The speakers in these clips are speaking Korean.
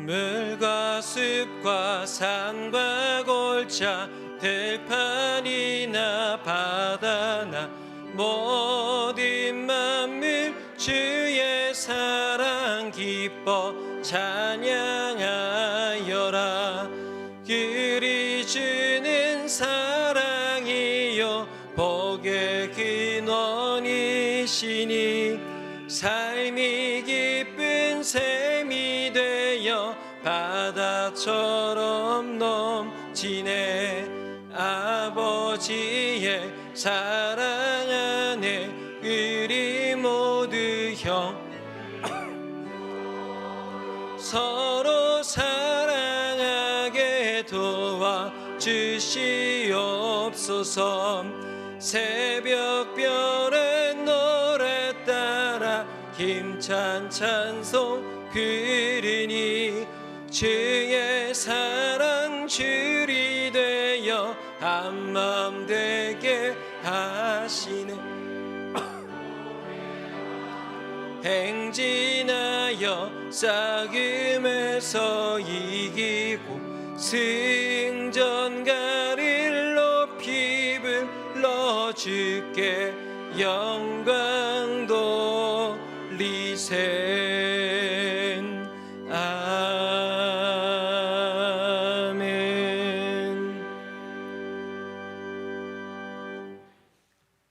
물과 숲과 산과 골짜 들판이나 바다나 모든 만물 주의 사랑 기뻐 찬양하여라. 그리 주는 사랑이요 복의 근원이시니 삶이 기쁜 샘이 되어 바다처럼 넘치네. 아버지의 사랑 안에 우리 모두 형 서로 사랑하게 도와주시옵소서. 새벽별의 노래 따라 힘찬 찬송 부르니 주의 사랑 줄이 되어 한마음 되게 하시네. 행진하여 싸움에서 이기고 승전가를 높이 불러 주께 영광 돌리세. 아멘.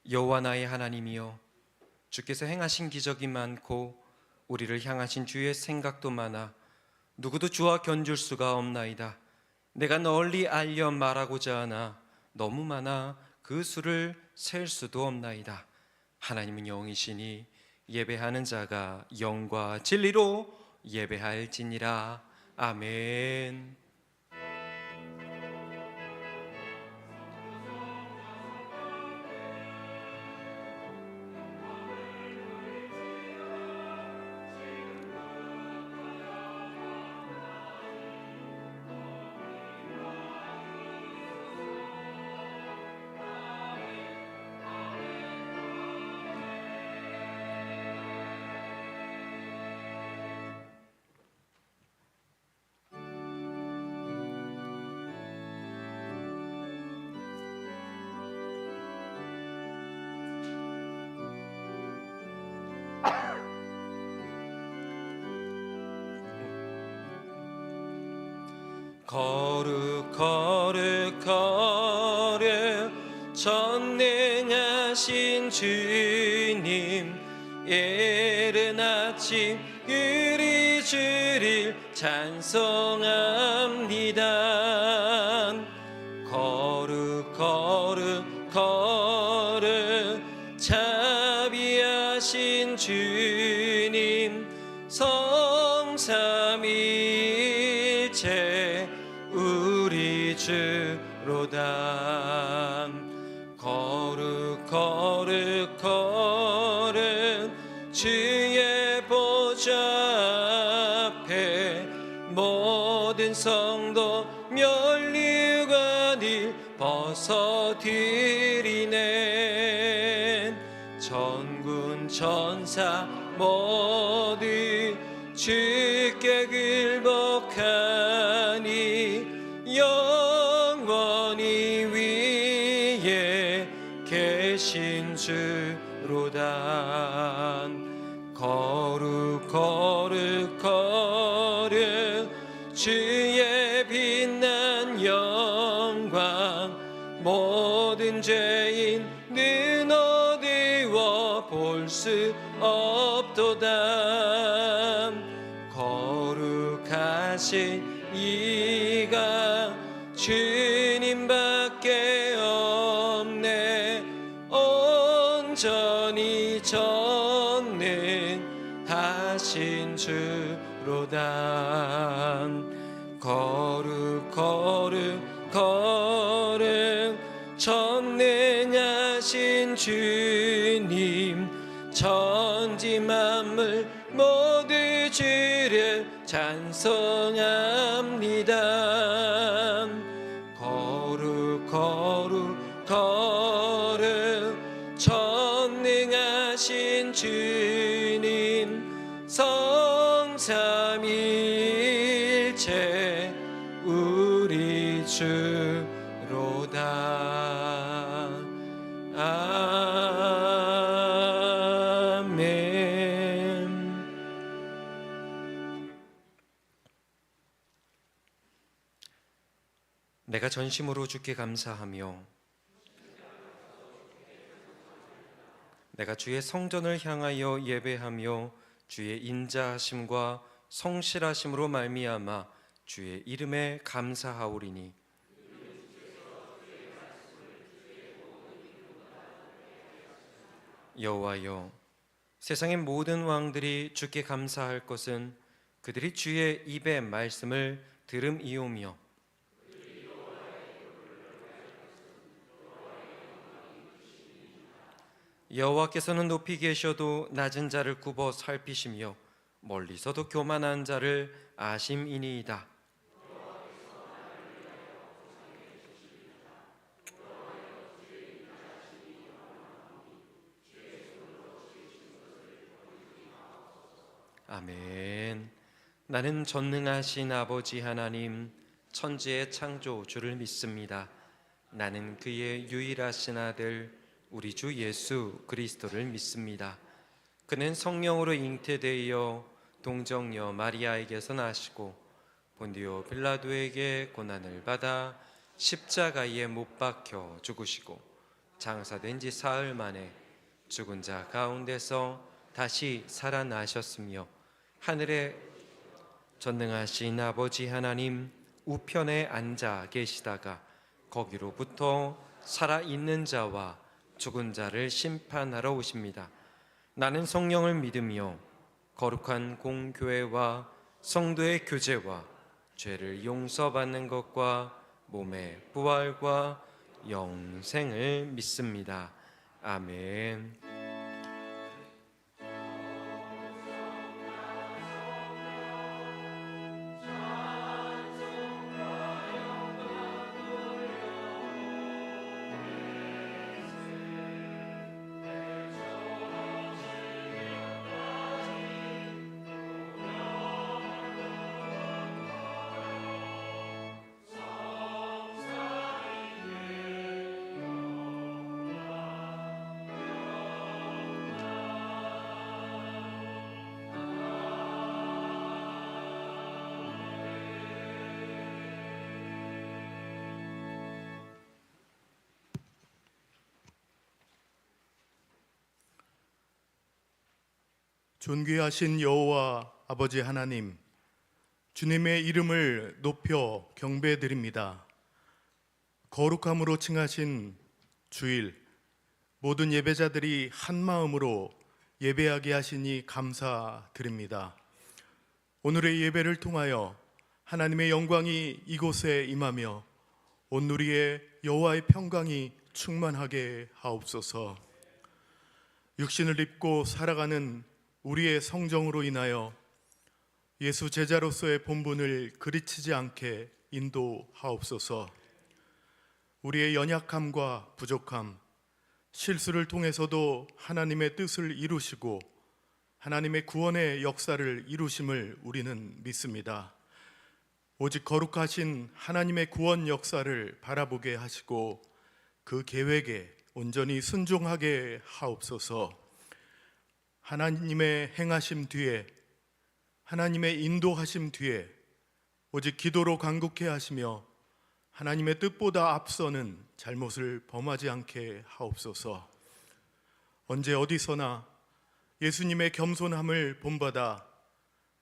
여호와 나의 하나님이여, 주께서 행하신 기적이 많고 우리를 향하신 주의 생각도 많아 누구도 주와 견줄 수가 없나이다. 내가 널리 알려 말하고자 하나 너무 많아 그 수를 셀 수도 없나이다. 하나님은 영이시니 예배하는 자가 영과 진리로 예배할지니라. 아멘. 거룩 거룩 거룩 전능하신 주님, 이른 아침 우리 주를 찬송합니다. 거룩 거룩 거룩 자비하신 주님, 성삼일체 우리 주로다. 거룩 거룩 거룩 주의 보좌 앞에 모든 성도 면류관을 벗어드리네. 전군 전사 모두 주께 굴복하니 영원히 위에 계신 주로다. 거룩 거룩 거룩 주의 빛난 영광, 모든 죄인 눈 어두워 볼 수 없도다. 거룩하신 이가 주님밖에 없네. 온전히 전능하신 주로다. 거룩 거룩 거룩 전능하신 주님, 천지 만물 모두 주를 찬송합니다. 거룩 거룩 거룩 전능하신 주님, 성삼일체 일체 우리 주로다. 아멘. 내가 전심으로 주께 감사하며 내가 주의 성전을 향하여 예배하며 주의 인자하심과 성실하심으로 말미암아 주의 이름에 감사하오리니 여호와여, 세상의 모든 왕들이 주께 감사할 것은 그들이 주의 입의 말씀을 들음이오며 여호와께서는 높이 계셔도 낮은 자를 굽어 살피시며 멀리서도 교만한 자를 아심이니이다. 아멘. 나는 전능하신 아버지 하나님, 천지의 창조주를 믿습니다. 나는 그의 유일하신 아들 우리 주 예수 그리스도를 믿습니다. 그는 성령으로 잉태되어 동정녀 마리아에게서 나시고 본디오 빌라도에게 고난을 받아 십자가에 못 박혀 죽으시고 장사된 지 사흘 만에 죽은 자 가운데서 다시 살아나셨으며 하늘에 전능하신 아버지 하나님 우편에 앉아 계시다가 거기로부터 살아있는 자와 죽은 자를 심판하러 오십니다. 나는 성령을 믿으며 거룩한 공교회와 성도의 교제와 죄를 용서받는 것과 몸의 부활과 영생을 믿습니다. 아멘. 존귀하신 여호와 아버지 하나님, 주님의 이름을 높여 경배드립니다. 거룩함으로 칭하신 주일, 모든 예배자들이 한 마음으로 예배하게 하시니 감사드립니다. 오늘의 예배를 통하여 하나님의 영광이 이곳에 임하며 온누리에 여호와의 평강이 충만하게 하옵소서. 육신을 입고 살아가는 우리의 성정으로 인하여 예수 제자로서의 본분을 그르치지 않게 인도하옵소서. 우리의 연약함과 부족함, 실수를 통해서도 하나님의 뜻을 이루시고 하나님의 구원의 역사를 이루심을 우리는 믿습니다. 오직 거룩하신 하나님의 구원 역사를 바라보게 하시고 그 계획에 온전히 순종하게 하옵소서. 하나님의 행하심 뒤에, 하나님의 인도하심 뒤에 오직 기도로 간구케 하시며 하나님의 뜻보다 앞서는 잘못을 범하지 않게 하옵소서. 언제 어디서나 예수님의 겸손함을 본받아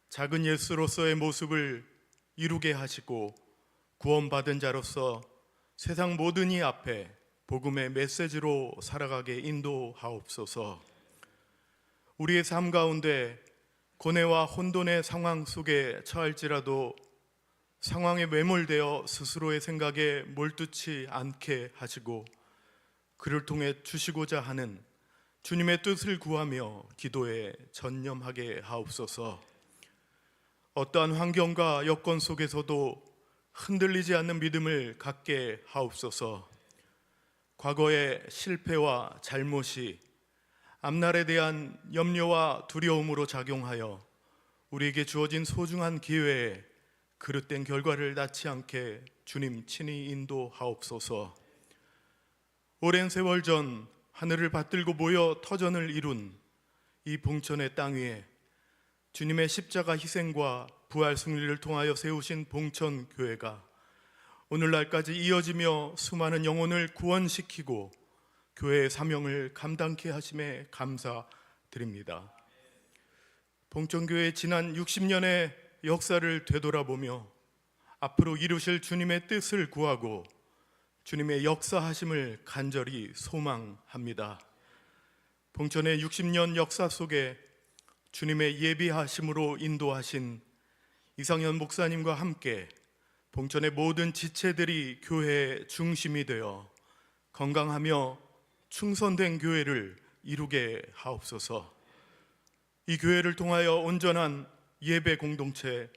작은 예수로서의 모습을 이루게 하시고 구원받은 자로서 세상 모든 이 앞에 복음의 메시지로 살아가게 인도하옵소서. 우리의 삶 가운데 고뇌와 혼돈의 상황 속에 처할지라도 상황에 매몰되어 스스로의 생각에 몰두치 않게 하시고 그를 통해 주시고자 하는 주님의 뜻을 구하며 기도에 전념하게 하옵소서. 어떠한 환경과 여건 속에서도 흔들리지 않는 믿음을 갖게 하옵소서. 과거의 실패와 잘못이 앞날에 대한 염려와 두려움으로 작용하여 우리에게 주어진 소중한 기회에 그릇된 결과를 낳지 않게 주님 친히 인도하옵소서. 오랜 세월 전 하늘을 받들고 모여 터전을 이룬 이 봉천의 땅 위에 주님의 십자가 희생과 부활 승리를 통하여 세우신 봉천교회가 오늘날까지 이어지며 수많은 영혼을 구원시키고 교회의 사명을 감당케 하심에 감사드립니다. 봉천교회의 지난 60년의 역사를 되돌아보며 앞으로 이루실 주님의 뜻을 구하고 주님의 역사하심을 간절히 소망합니다. 봉천의 60년 역사 속에 주님의 예비하심으로 인도하신 이상현 목사님과 함께 봉천의 모든 지체들이 교회의 중심이 되어 건강하며 충성된 교회를 이루게 하옵소서. 이 교회를 통하여 온전한 예배 공동체,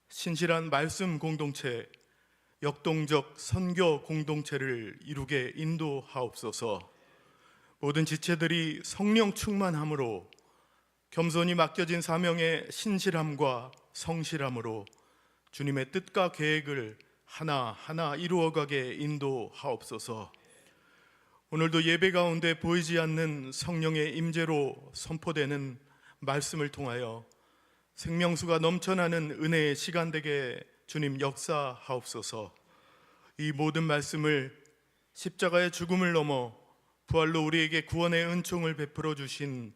신실한 말씀 공동체, 역동적 선교 공동체를 이루게 인도하옵소서. 모든 지체들이 성령 충만함으로 겸손히 맡겨진 사명의 신실함과 성실함으로 주님의 뜻과 계획을 하나하나 이루어가게 인도하옵소서. 오늘도 예배 가운데 보이지 않는 성령의 임재로 선포되는 말씀을 통하여 생명수가 넘쳐나는 은혜의 시간 되게 주님 역사하옵소서. 이 모든 말씀을 십자가의 죽음을 넘어 부활로 우리에게 구원의 은총을 베풀어 주신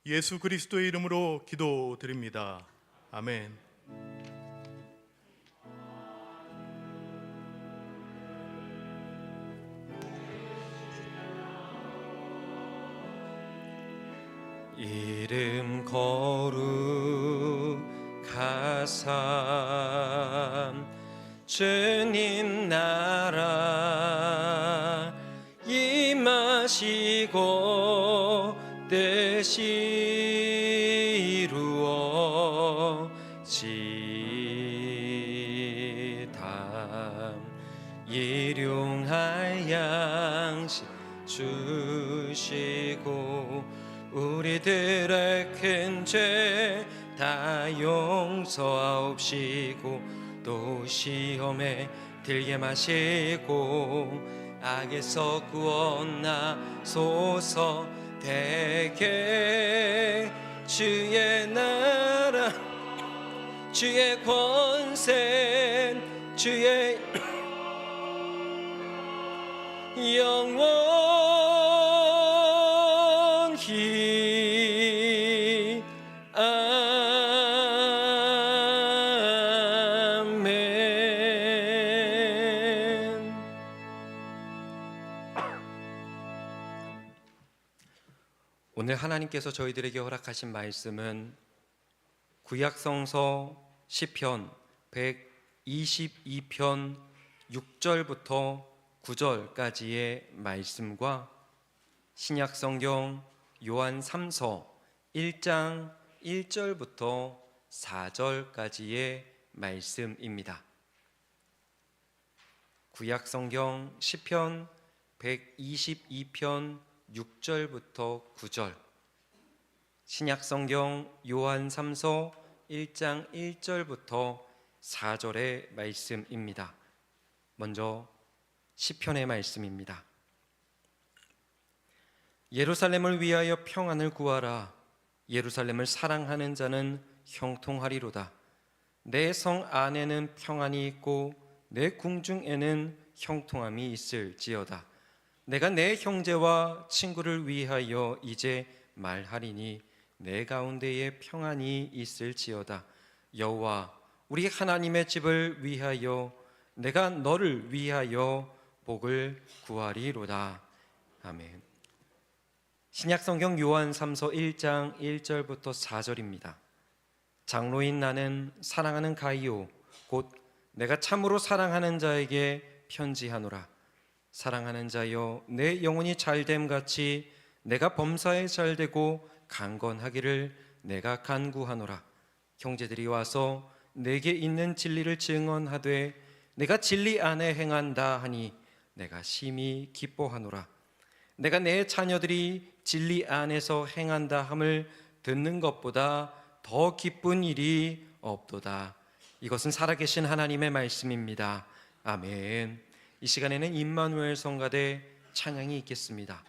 예수 그리스도의 이름으로 기도드립니다. 아멘. 이름 거룩하삼 주님 나라 임하시고 뜻이 이루어지다. 일용할 양식 주시고 우리들의 큰 죄 다 용서하옵시고 또 시험에 들게 마시고 악에서 구원하소서. 대개 주의 나라 주의 권세 주의 영원히 아멘. 오늘 하나님께서 저희들에게 허락하신 말씀은 구약성서 시편 122편 6절부터 9절까지의 말씀과 신약성경 요한 3서 1장 1절부터 4절까지의 말씀입니다. 구약성경 시편 122편 6절부터 9절, 신약성경 요한 3서 1장 1절부터 4절의 말씀입니다. 먼저 시편의 말씀입니다. 예루살렘을 위하여 평안을 구하라. 예루살렘을 사랑하는 자는 형통하리로다. 내 성 안에는 평안이 있고 내 궁중에는 형통함이 있을지어다. 내가 내 형제와 친구를 위하여 이제 말하리니 내 가운데에 평안이 있을지어다. 여호와 우리 하나님의 집을 위하여 내가 너를 위하여 복을 구하리로다. 아멘. 신약성경 요한 3서 1장 1절부터 4절입니다. 장로인 나는 사랑하는 가이오 곧 내가 참으로 사랑하는 자에게 편지하노라. 사랑하는 자여 내 영혼이 잘됨 같이 내가 범사에 잘되고 강건하기를 내가 간구하노라. 형제들이 와서 내게 있는 진리를 증언하되 내가 진리 안에 행한다 하니 내가 심히 기뻐하노라. 내가 내 자녀들이 진리 안에서 행한다 함을 듣는 것보다 더 기쁜 일이 없도다. 이것은 살아계신 하나님의 말씀입니다. 아멘. 이 시간에는 임마누엘 성가대 찬양이 있겠습니다.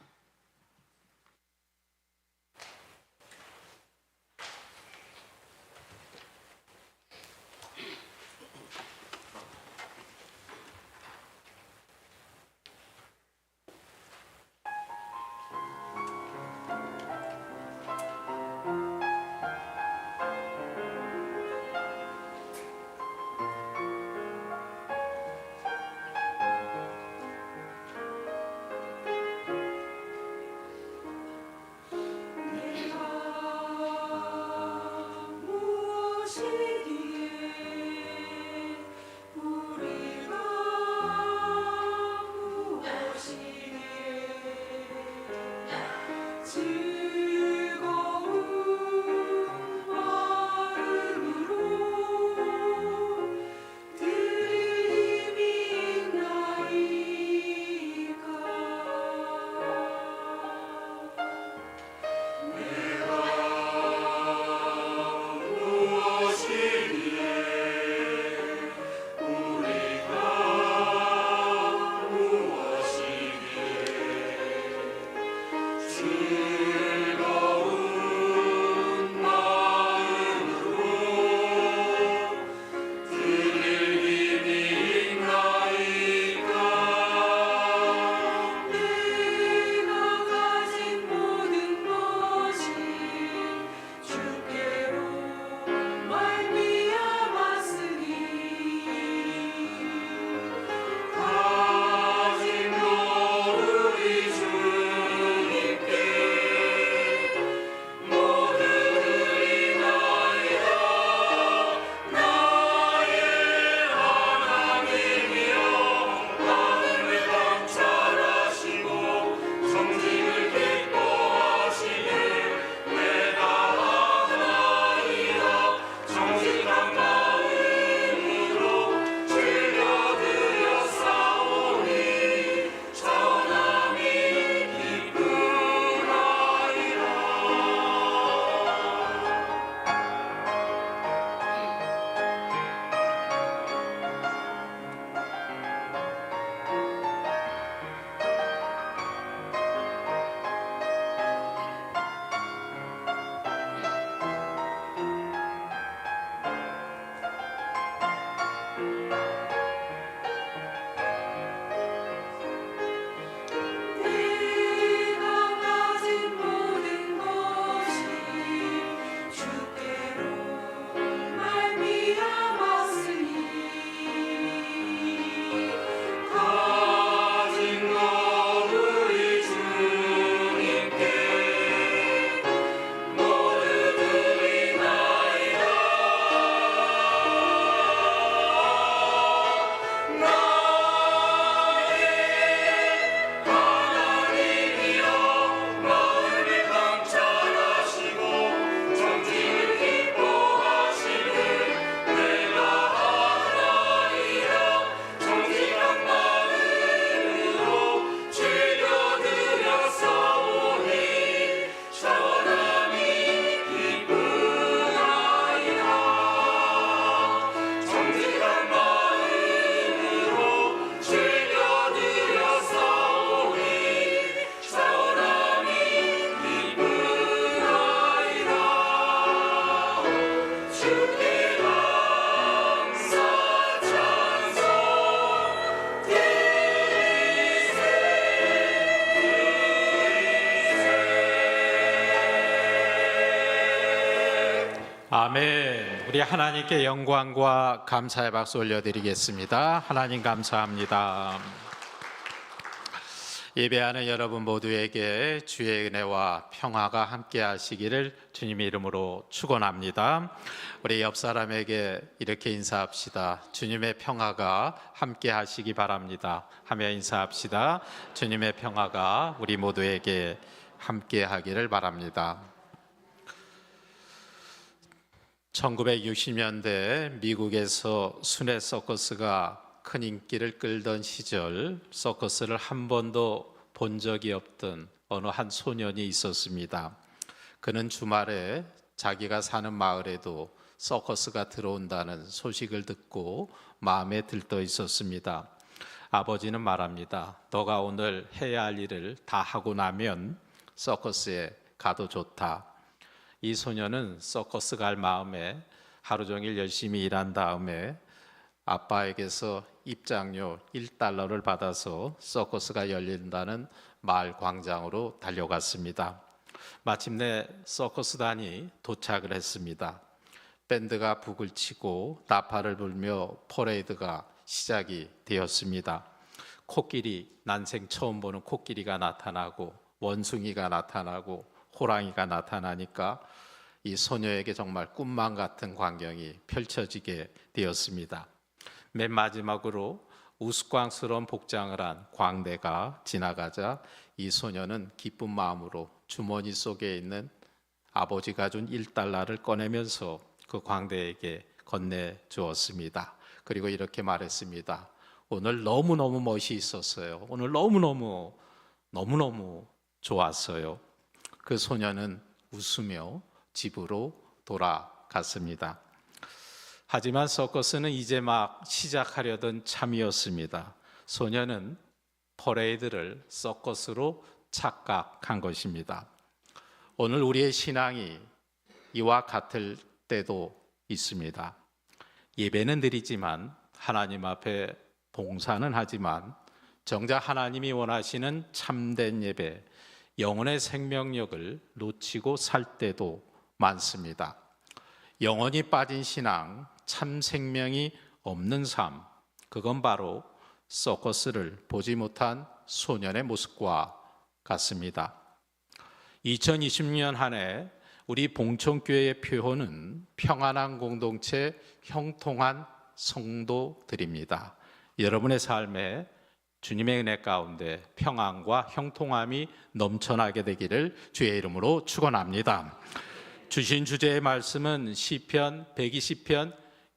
아멘. 우리 하나님께 영광과 감사의 박수 올려드리겠습니다. 하나님 감사합니다. 예배하는 여러분 모두에게 주의 은혜와 평화가 함께 하시기를 주님의 이름으로 축원합니다. 우리 옆 사람에게 이렇게 인사합시다. 주님의 평화가 함께 하시기 바랍니다 하며 인사합시다. 주님의 평화가 우리 모두에게 함께 하기를 바랍니다. 1960년대 미국에서 순회 서커스가 큰 인기를 끌던 시절, 서커스를 한 번도 본 적이 없던 어느 한 소년이 있었습니다. 그는 주말에 자기가 사는 마을에도 서커스가 들어온다는 소식을 듣고 마음에 들떠 있었습니다. 아버지는 말합니다. 너가 오늘 해야 할 일을 다 하고 나면 서커스에 가도 좋다. 이 소녀는 서커스 갈 마음에 하루 종일 열심히 일한 다음에 아빠에게서 입장료 1달러를 받아서 서커스가 열린다는 마을 광장으로 달려갔습니다. 마침내 서커스단이 도착을 했습니다. 밴드가 북을 치고 나팔을 불며 퍼레이드가 시작이 되었습니다. 코끼리, 난생 처음 보는 코끼리가 나타나고 원숭이가 나타나고 호랑이가 나타나니까 이 소녀에게 정말 꿈만 같은 광경이 펼쳐지게 되었습니다. 맨 마지막으로 우스꽝스러운 복장을 한 광대가 지나가자 이 소녀는 기쁜 마음으로 주머니 속에 있는 아버지가 준 1달러를 꺼내면서 그 광대에게 건네주었습니다. 그리고 이렇게 말했습니다. 오늘 너무너무 멋있었어요. 오늘 너무너무 좋았어요. 그 소녀는 웃으며 집으로 돌아갔습니다. 하지만 서커스는 이제 막 시작하려던 참이었습니다. 소녀는 퍼레이드를 서커스로 착각한 것입니다. 오늘 우리의 신앙이 이와 같을 때도 있습니다. 예배는 드리지만 하나님 앞에 봉사는 하지만 정작 하나님이 원하시는 참된 예배, 영혼의 생명력을 놓치고 살 때도 많습니다. 영혼이 빠진 신앙, 참 생명이 없는 삶, 그건 바로 서커스를 보지 못한 소년의 모습과 같습니다. 2020년 한 해 우리 봉천교회의 표어는 평안한 공동체, 형통한 성도들입니다. 여러분의 삶에 주님의 은혜 가운데 평안과 형통함이 넘쳐나게 되기를 주의 이름으로 축원합니다. 주신 주제의 말씀은 시편 120편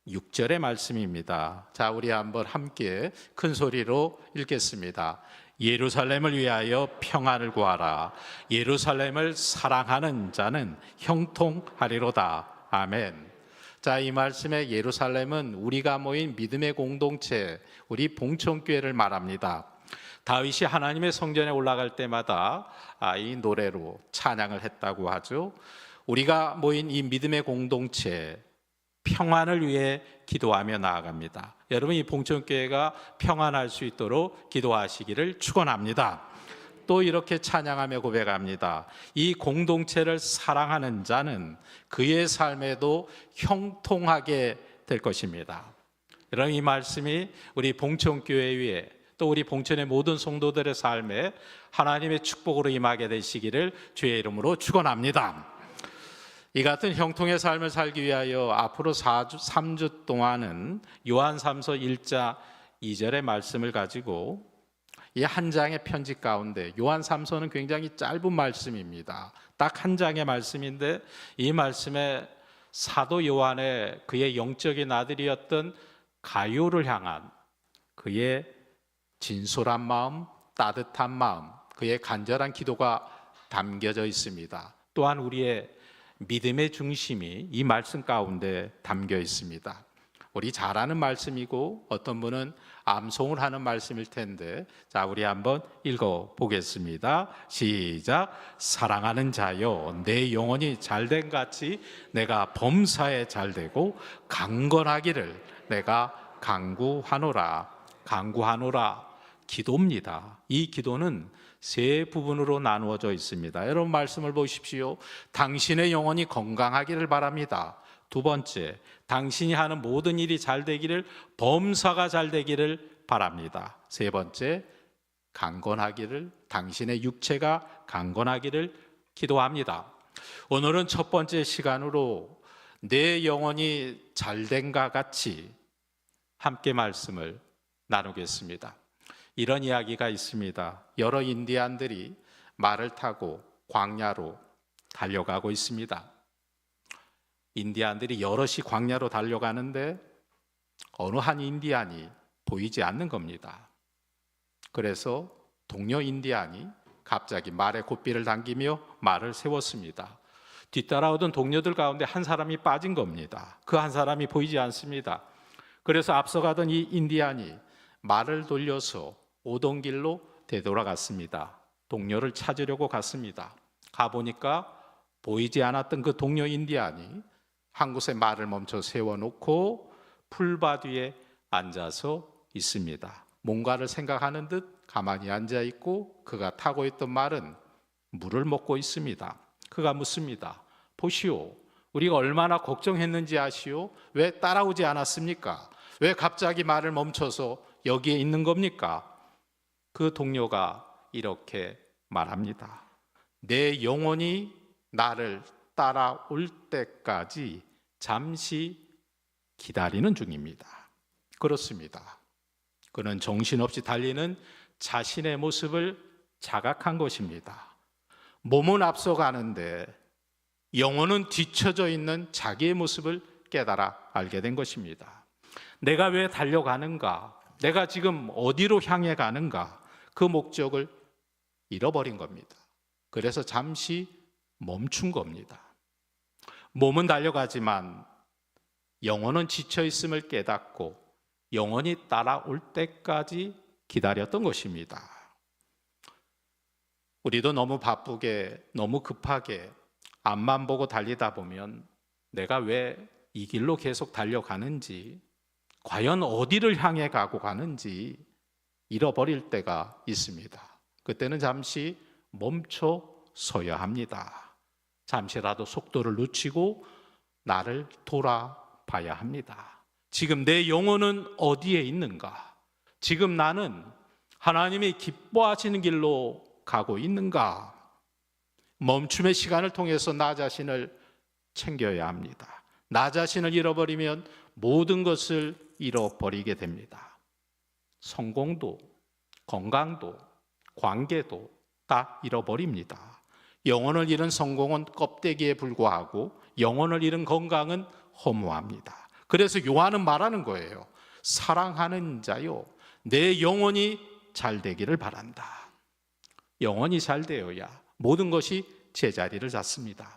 6절의 말씀입니다. 자, 우리 한번 함께 큰 소리로 읽겠습니다. 예루살렘을 위하여 평안을 구하라. 예루살렘을 사랑하는 자는 형통하리로다. 아멘. 자, 이 말씀의 예루살렘은 우리가 모인 믿음의 공동체, 우리 봉천교회를 말합니다. 다윗이 하나님의 성전에 올라갈 때마다 이 노래로 찬양을 했다고 하죠. 우리가 모인 이 믿음의 공동체, 평안을 위해 기도하며 나아갑니다. 여러분, 이 봉천교회가 평안할 수 있도록 기도하시기를 축원합니다. 또 이렇게 찬양하며 고백합니다. 이 공동체를 사랑하는 자는 그의 삶에도 형통하게 될 것입니다. 여러분, 이 말씀이 우리 봉천교회 위에 또 우리 봉천의 모든 성도들의 삶에 하나님의 축복으로 임하게 되시기를 주의 이름으로 축원합니다. 이 같은 형통의 삶을 살기 위하여 앞으로 3주 동안은 요한3서 1장 2절의 말씀을 가지고 이 한 장의 편지 가운데 요한3서는 굉장히 짧은 말씀입니다. 딱 한 장의 말씀인데 이 말씀에 사도 요한의 그의 영적인 아들이었던 가요를 향한 그의 진솔한 마음, 따뜻한 마음, 그의 간절한 기도가 담겨져 있습니다. 또한 우리의 믿음의 중심이 이 말씀 가운데 담겨 있습니다. 우리 잘 아는 말씀이고 어떤 분은 암송을 하는 말씀일 텐데, 자, 우리 한번 읽어 보겠습니다. 시작. 사랑하는 자여, 내 영혼이 잘된 같이 내가 범사에 잘되고 강건하기를 내가 간구하노라. 간구하노라. 기도입니다. 이 기도는 세 부분으로 나누어져 있습니다. 여러분, 말씀을 보십시오. 당신의 영혼이 건강하기를 바랍니다. 두 번째, 당신이 하는 모든 일이 잘 되기를, 범사가 잘 되기를 바랍니다. 세 번째, 강건하기를, 당신의 육체가 강건하기를 기도합니다. 오늘은 첫 번째 시간으로 내 영혼이 잘된가 같이 함께 말씀을 나누겠습니다. 이런 이야기가 있습니다. 여러 인디안들이 말을 타고 광야로 달려가고 있습니다. 인디안들이 여럿이 광야로 달려가는데 어느 한 인디안이 보이지 않는 겁니다. 그래서 동료 인디안이 갑자기 말에 고삐를 당기며 말을 세웠습니다. 뒤따라오던 동료들 가운데 한 사람이 빠진 겁니다. 그 한 사람이 보이지 않습니다. 그래서 앞서가던 이 인디안이 말을 돌려서 오던 길로 되돌아갔습니다. 동료를 찾으려고 갔습니다. 가보니까 보이지 않았던 그 동료 인디안이 한 곳에 말을 멈춰 세워놓고 풀밭 위에 앉아서 있습니다. 뭔가를 생각하는 듯 가만히 앉아 있고 그가 타고 있던 말은 물을 먹고 있습니다. 그가 묻습니다. 보시오, 우리가 얼마나 걱정했는지 아시오? 왜 따라오지 않았습니까? 왜 갑자기 말을 멈춰서 여기에 있는 겁니까? 그 동료가 이렇게 말합니다. 내 영혼이 나를 따라올 때까지 잠시 기다리는 중입니다. 그렇습니다. 그는 정신없이 달리는 자신의 모습을 자각한 것입니다. 몸은 앞서가는데 영혼은 뒤처져 있는 자기의 모습을 깨달아 알게 된 것입니다. 내가 왜 달려가는가? 내가 지금 어디로 향해 가는가? 그 목적을 잃어버린 겁니다. 그래서 잠시 멈춘 겁니다. 몸은 달려가지만 영혼은 지쳐 있음을 깨닫고 영혼이 따라올 때까지 기다렸던 것입니다. 우리도 너무 바쁘게, 너무 급하게 앞만 보고 달리다 보면 내가 왜 이 길로 계속 달려가는지, 과연 어디를 향해 가고 가는지 잃어버릴 때가 있습니다. 그때는 잠시 멈춰 서야 합니다. 잠시라도 속도를 늦추고 나를 돌아봐야 합니다. 지금 내 영혼은 어디에 있는가? 지금 나는 하나님이 기뻐하시는 길로 가고 있는가? 멈춤의 시간을 통해서 나 자신을 챙겨야 합니다. 나 자신을 잃어버리면 모든 것을 잃어버리게 됩니다. 성공도, 건강도, 관계도 다 잃어버립니다. 영혼을 잃은 성공은 껍데기에 불과하고 영혼을 잃은 건강은 허무합니다. 그래서 요한은 말하는 거예요. 사랑하는 자요, 내 영혼이 잘 되기를 바란다. 영혼이 잘 되어야 모든 것이 제자리를 잡습니다.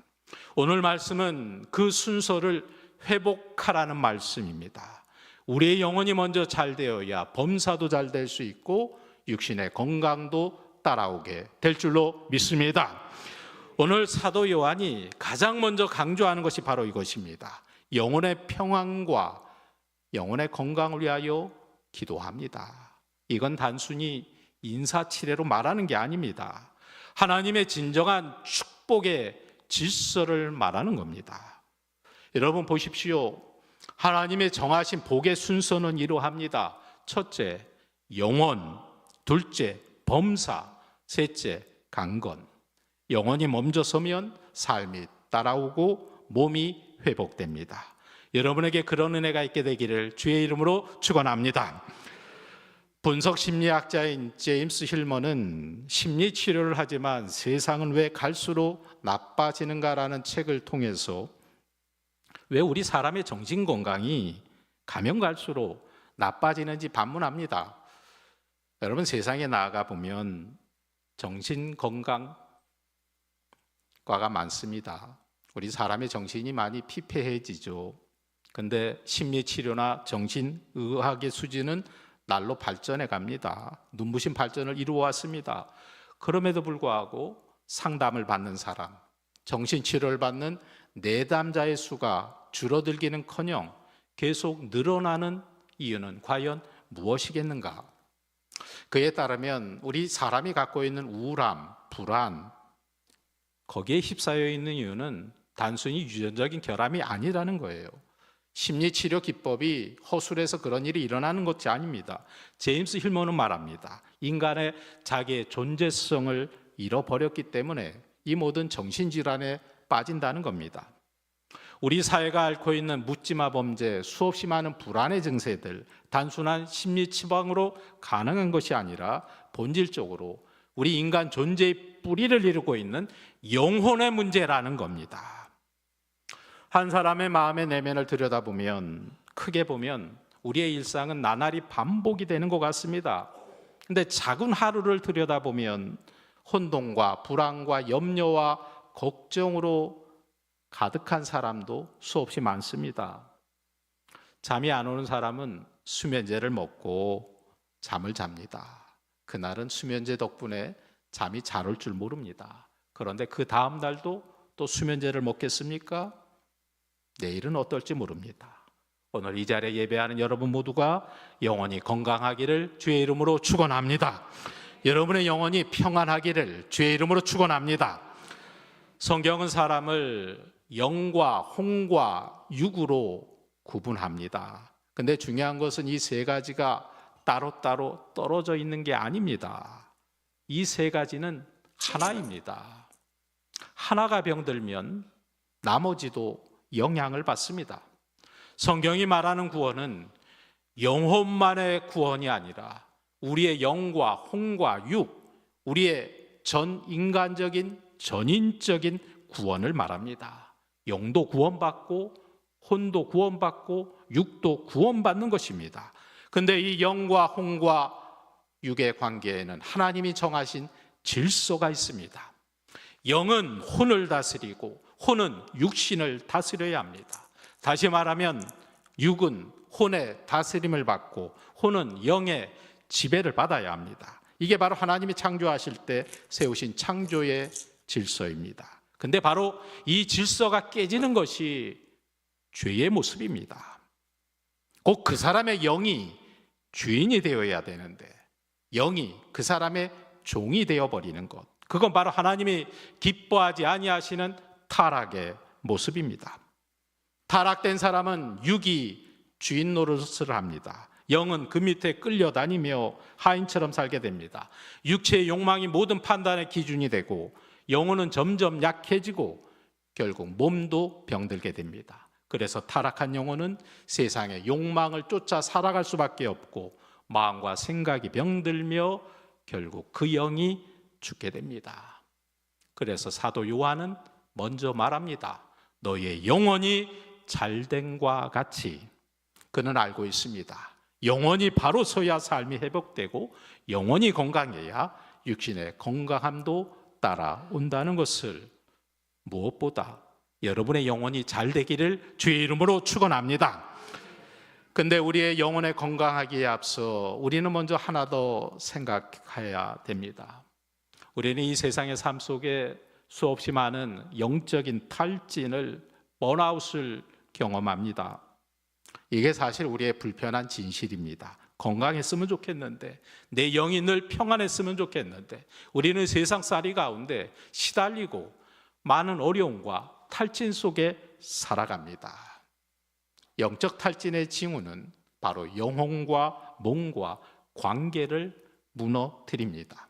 오늘 말씀은 그 순서를 회복하라는 말씀입니다. 우리의 영혼이 먼저 잘 되어야 범사도 잘 될 수 있고 육신의 건강도 따라오게 될 줄로 믿습니다. 오늘 사도 요한이 가장 먼저 강조하는 것이 바로 이것입니다. 영혼의 평안과 영혼의 건강을 위하여 기도합니다. 이건 단순히 인사치레로 말하는 게 아닙니다. 하나님의 진정한 축복의 질서를 말하는 겁니다. 여러분 보십시오. 하나님의 정하신 복의 순서는 이러합니다. 첫째, 영원. 둘째, 범사. 셋째, 강건. 영혼이 먼저 서면 삶이 따라오고 몸이 회복됩니다. 여러분에게 그런 은혜가 있게 되기를 주의 이름으로 축원합니다. 분석 심리학자인 제임스 힐먼은 심리 치료를 하지만 세상은 왜 갈수록 나빠지는가라는 책을 통해서 왜 우리 사람의 정신 건강이 가면 갈수록 나빠지는지 반문합니다. 여러분 세상에 나아가 보면 정신 건강과가 많습니다. 우리 사람의 정신이 많이 피폐해지죠. 근데 심리 치료나 정신의학의 수준은 날로 발전해 갑니다. 눈부신 발전을 이루어왔습니다. 그럼에도 불구하고 상담을 받는 사람, 정신치료를 받는 내담자의 수가 줄어들기는커녕 계속 늘어나는 이유는 과연 무엇이겠는가? 그에 따르면 우리 사람이 갖고 있는 우울함, 불안, 거기에 휩싸여 있는 이유는 단순히 유전적인 결함이 아니라는 거예요. 심리치료 기법이 허술해서 그런 일이 일어나는 것이 아닙니다. 제임스 힐먼은 말합니다. 인간의 자기의 존재성을 잃어버렸기 때문에 이 모든 정신질환에 빠진다는 겁니다. 우리 사회가 앓고 있는 묻지마 범죄, 수없이 많은 불안의 증세들, 단순한 심리 치방으로 가능한 것이 아니라 본질적으로 우리 인간 존재의 뿌리를 이루고 있는 영혼의 문제라는 겁니다. 한 사람의 마음의 내면을 들여다보면, 크게 보면 우리의 일상은 나날이 반복이 되는 것 같습니다. 근데 작은 하루를 들여다보면 혼돈과 불안과 염려와 걱정으로 가득한 사람도 수없이 많습니다. 잠이 안 오는 사람은 수면제를 먹고 잠을 잡니다. 그날은 수면제 덕분에 잠이 잘 올 줄 모릅니다. 그런데 그 다음 날도 또 수면제를 먹겠습니까? 내일은 어떨지 모릅니다. 오늘 이 자리에 예배하는 여러분 모두가 영원히 건강하기를 주의 이름으로 축원합니다. 여러분의 영혼이 평안하기를 주의 이름으로 축원합니다. 성경은 사람을 영과 혼과 육으로 구분합니다. 근데 중요한 것은 이 세 가지가 따로따로 떨어져 있는 게 아닙니다. 이 세 가지는 하나입니다. 하나가 병들면 나머지도 영향을 받습니다. 성경이 말하는 구원은 영혼만의 구원이 아니라 우리의 영과 혼과 육, 우리의 전 인간적인 전인적인 구원을 말합니다. 영도 구원받고 혼도 구원받고 육도 구원받는 것입니다. 근데 이 영과 혼과 육의 관계에는 하나님이 정하신 질서가 있습니다. 영은 혼을 다스리고 혼은 육신을 다스려야 합니다. 다시 말하면 육은 혼의 다스림을 받고 혼은 영의 지배를 받아야 합니다. 이게 바로 하나님이 창조하실 때 세우신 창조의 질서입니다. 근데 바로 이 질서가 깨지는 것이 죄의 모습입니다. 꼭 그 사람의 영이 주인이 되어야 되는데 영이 그 사람의 종이 되어버리는 것, 그건 바로 하나님이 기뻐하지 아니하시는 타락의 모습입니다. 타락된 사람은 육이 주인 노릇을 합니다. 영은 그 밑에 끌려다니며 하인처럼 살게 됩니다. 육체의 욕망이 모든 판단의 기준이 되고 영혼은 점점 약해지고 결국 몸도 병들게 됩니다. 그래서 타락한 영혼은 세상의 욕망을 쫓아 살아갈 수밖에 없고 마음과 생각이 병들며 결국 그 영이 죽게 됩니다. 그래서 사도 요한은 먼저 말합니다. 너의 영혼이 잘됨과 같이. 그는 알고 있습니다. 영혼이 바로 서야 삶이 회복되고 영혼이 건강해야 육신의 건강함도 따라온다는 것을, 무엇보다 여러분의 영혼이 잘 되기를 주의 이름으로 축원합니다. 근데 우리의 영혼의 건강하기에 앞서 우리는 먼저 하나 더 생각해야 됩니다. 우리는 이 세상의 삶 속에 수없이 많은 영적인 탈진을, 번아웃을 경험합니다. 이게 사실 우리의 불편한 진실입니다. 건강했으면 좋겠는데, 내 영이 늘 평안했으면 좋겠는데 우리는 세상살이 가운데 시달리고 많은 어려움과 탈진 속에 살아갑니다. 영적 탈진의 징후는 바로 영혼과 몸과 관계를 무너뜨립니다.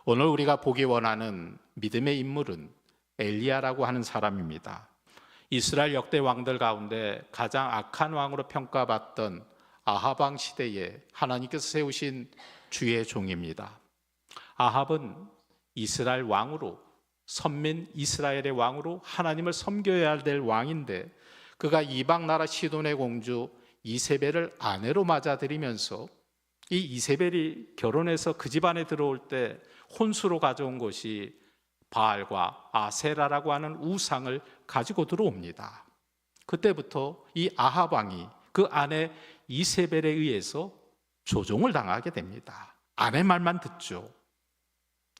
오늘 우리가 보기 원하는 믿음의 인물은 엘리야라고 하는 사람입니다. 이스라엘 역대 왕들 가운데 가장 악한 왕으로 평가받던 아합 왕 시대에 하나님께서 세우신 주의 종입니다. 아합은 이스라엘 왕으로, 선민 이스라엘의 왕으로 하나님을 섬겨야 될 왕인데 그가 이방 나라 시돈의 공주 이세벨을 아내로 맞아들이면서 이 이세벨이 결혼해서 그 집안에 들어올 때 혼수로 가져온 것이 바알과 아세라라고 하는 우상을 가지고 들어옵니다. 그때부터 이 아합 왕이 그 아내 이세벨에 의해서 조종을 당하게 됩니다. 아내 말만 듣죠.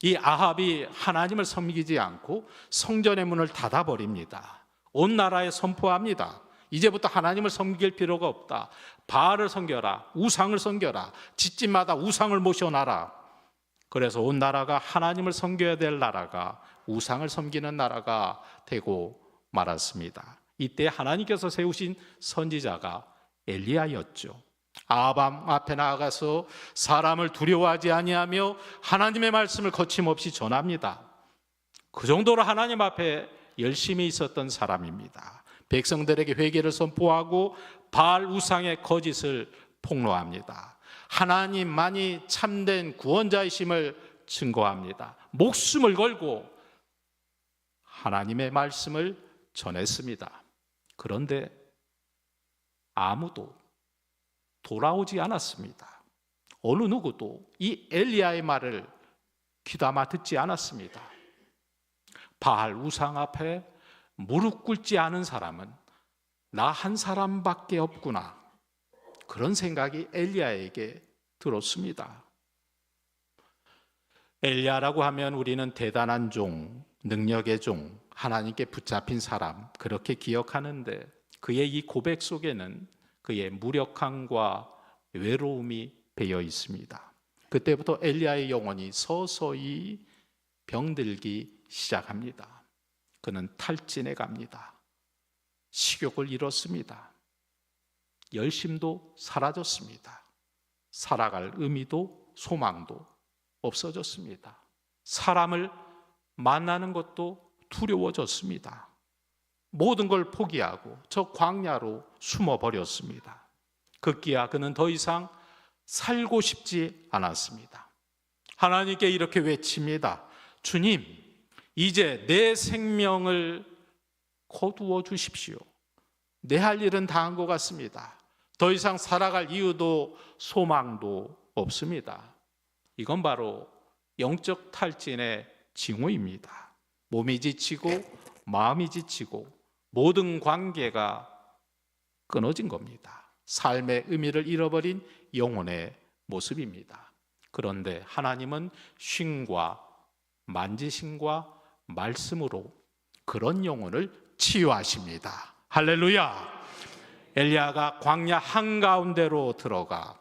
이 아합이 하나님을 섬기지 않고 성전의 문을 닫아버립니다. 온 나라에 선포합니다. 이제부터 하나님을 섬길 필요가 없다. 바알을 섬겨라. 우상을 섬겨라. 집집마다 우상을 모셔놔라. 그래서 온 나라가 하나님을 섬겨야 될 나라가 우상을 섬기는 나라가 되고 말았습니다. 이때 하나님께서 세우신 선지자가 엘리야였죠. 아합 앞에 나아가서 사람을 두려워하지 아니하며 하나님의 말씀을 거침없이 전합니다. 그 정도로 하나님 앞에 열심히 있었던 사람입니다. 백성들에게 회개를 선포하고 바알 우상의 거짓을 폭로합니다. 하나님만이 참된 구원자이심을 증거합니다. 목숨을 걸고 하나님의 말씀을 전했습니다. 그런데 아무도 돌아오지 않았습니다. 어느 누구도 이 엘리야의 말을 귀담아 듣지 않았습니다. 바알 우상 앞에 무릎 꿇지 않은 사람은 나 한 사람밖에 없구나. 그런 생각이 엘리야에게 들었습니다. 엘리야라고 하면 우리는 대단한 종, 능력의 종, 하나님께 붙잡힌 사람 그렇게 기억하는데 그의 이 고백 속에는 그의 무력함과 외로움이 배어 있습니다. 그때부터 엘리야의 영혼이 서서히 병들기 시작합니다. 그는 탈진해 갑니다. 식욕을 잃었습니다. 열심도 사라졌습니다. 살아갈 의미도 소망도 없어졌습니다. 사람을 만나는 것도 두려워졌습니다. 모든 걸 포기하고 저 광야로 숨어버렸습니다. 급기야 그는 더 이상 살고 싶지 않았습니다. 하나님께 이렇게 외칩니다. 주님, 이제 내 생명을 거두어 주십시오. 내 할 일은 다 한 것 같습니다. 더 이상 살아갈 이유도 소망도 없습니다. 이건 바로 영적 탈진의 징후입니다. 몸이 지치고 마음이 지치고 모든 관계가 끊어진 겁니다. 삶의 의미를 잃어버린 영혼의 모습입니다. 그런데 하나님은 쉼과 만지심과 말씀으로 그런 영혼을 치유하십니다. 할렐루야! 엘리야가 광야 한가운데로 들어가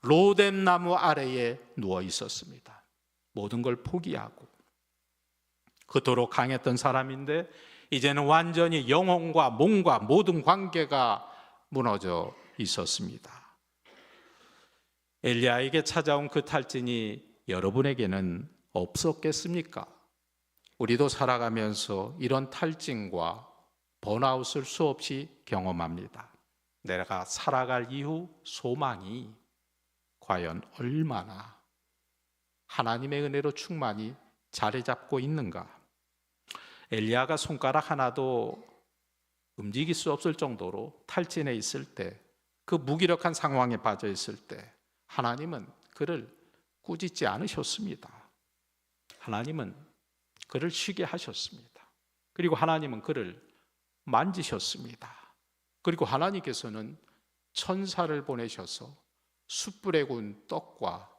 로뎀 나무 아래에 누워 있었습니다. 모든 걸 포기하고 그토록 강했던 사람인데 이제는 완전히 영혼과 몸과 모든 관계가 무너져 있었습니다. 엘리야에게 찾아온 그 탈진이 여러분에게는 없었겠습니까? 우리도 살아가면서 이런 탈진과 번아웃을 수없이 경험합니다. 내가 살아갈 이후 소망이 과연 얼마나 하나님의 은혜로 충만히 자리 잡고 있는가? 엘리야가 손가락 하나도 움직일 수 없을 정도로 탈진해 있을 때, 그 무기력한 상황에 빠져 있을 때 하나님은 그를 꾸짖지 않으셨습니다. 하나님은 그를 쉬게 하셨습니다. 그리고 하나님은 그를 만지셨습니다. 그리고 하나님께서는 천사를 보내셔서 숯불에 구운 떡과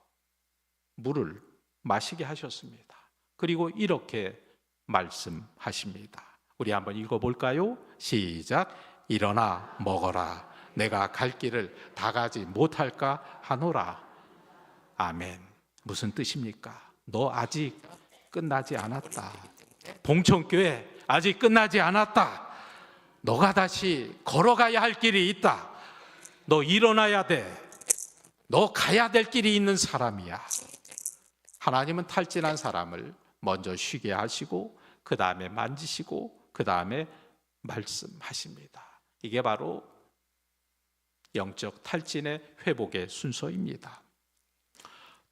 물을 마시게 하셨습니다. 그리고 이렇게 말씀하십니다. 우리 한번 읽어볼까요? 시작. 일어나 먹어라. 내가 갈 길을 다 가지 못할까 하노라. 아멘. 무슨 뜻입니까? 너 아직 끝나지 않았다. 봉천교회 아직 끝나지 않았다. 너가 다시 걸어가야 할 길이 있다. 너 일어나야 돼. 너 가야 될 길이 있는 사람이야. 하나님은 탈진한 사람을 먼저 쉬게 하시고 그 다음에 만지시고 그 다음에 말씀하십니다. 이게 바로 영적 탈진의 회복의 순서입니다.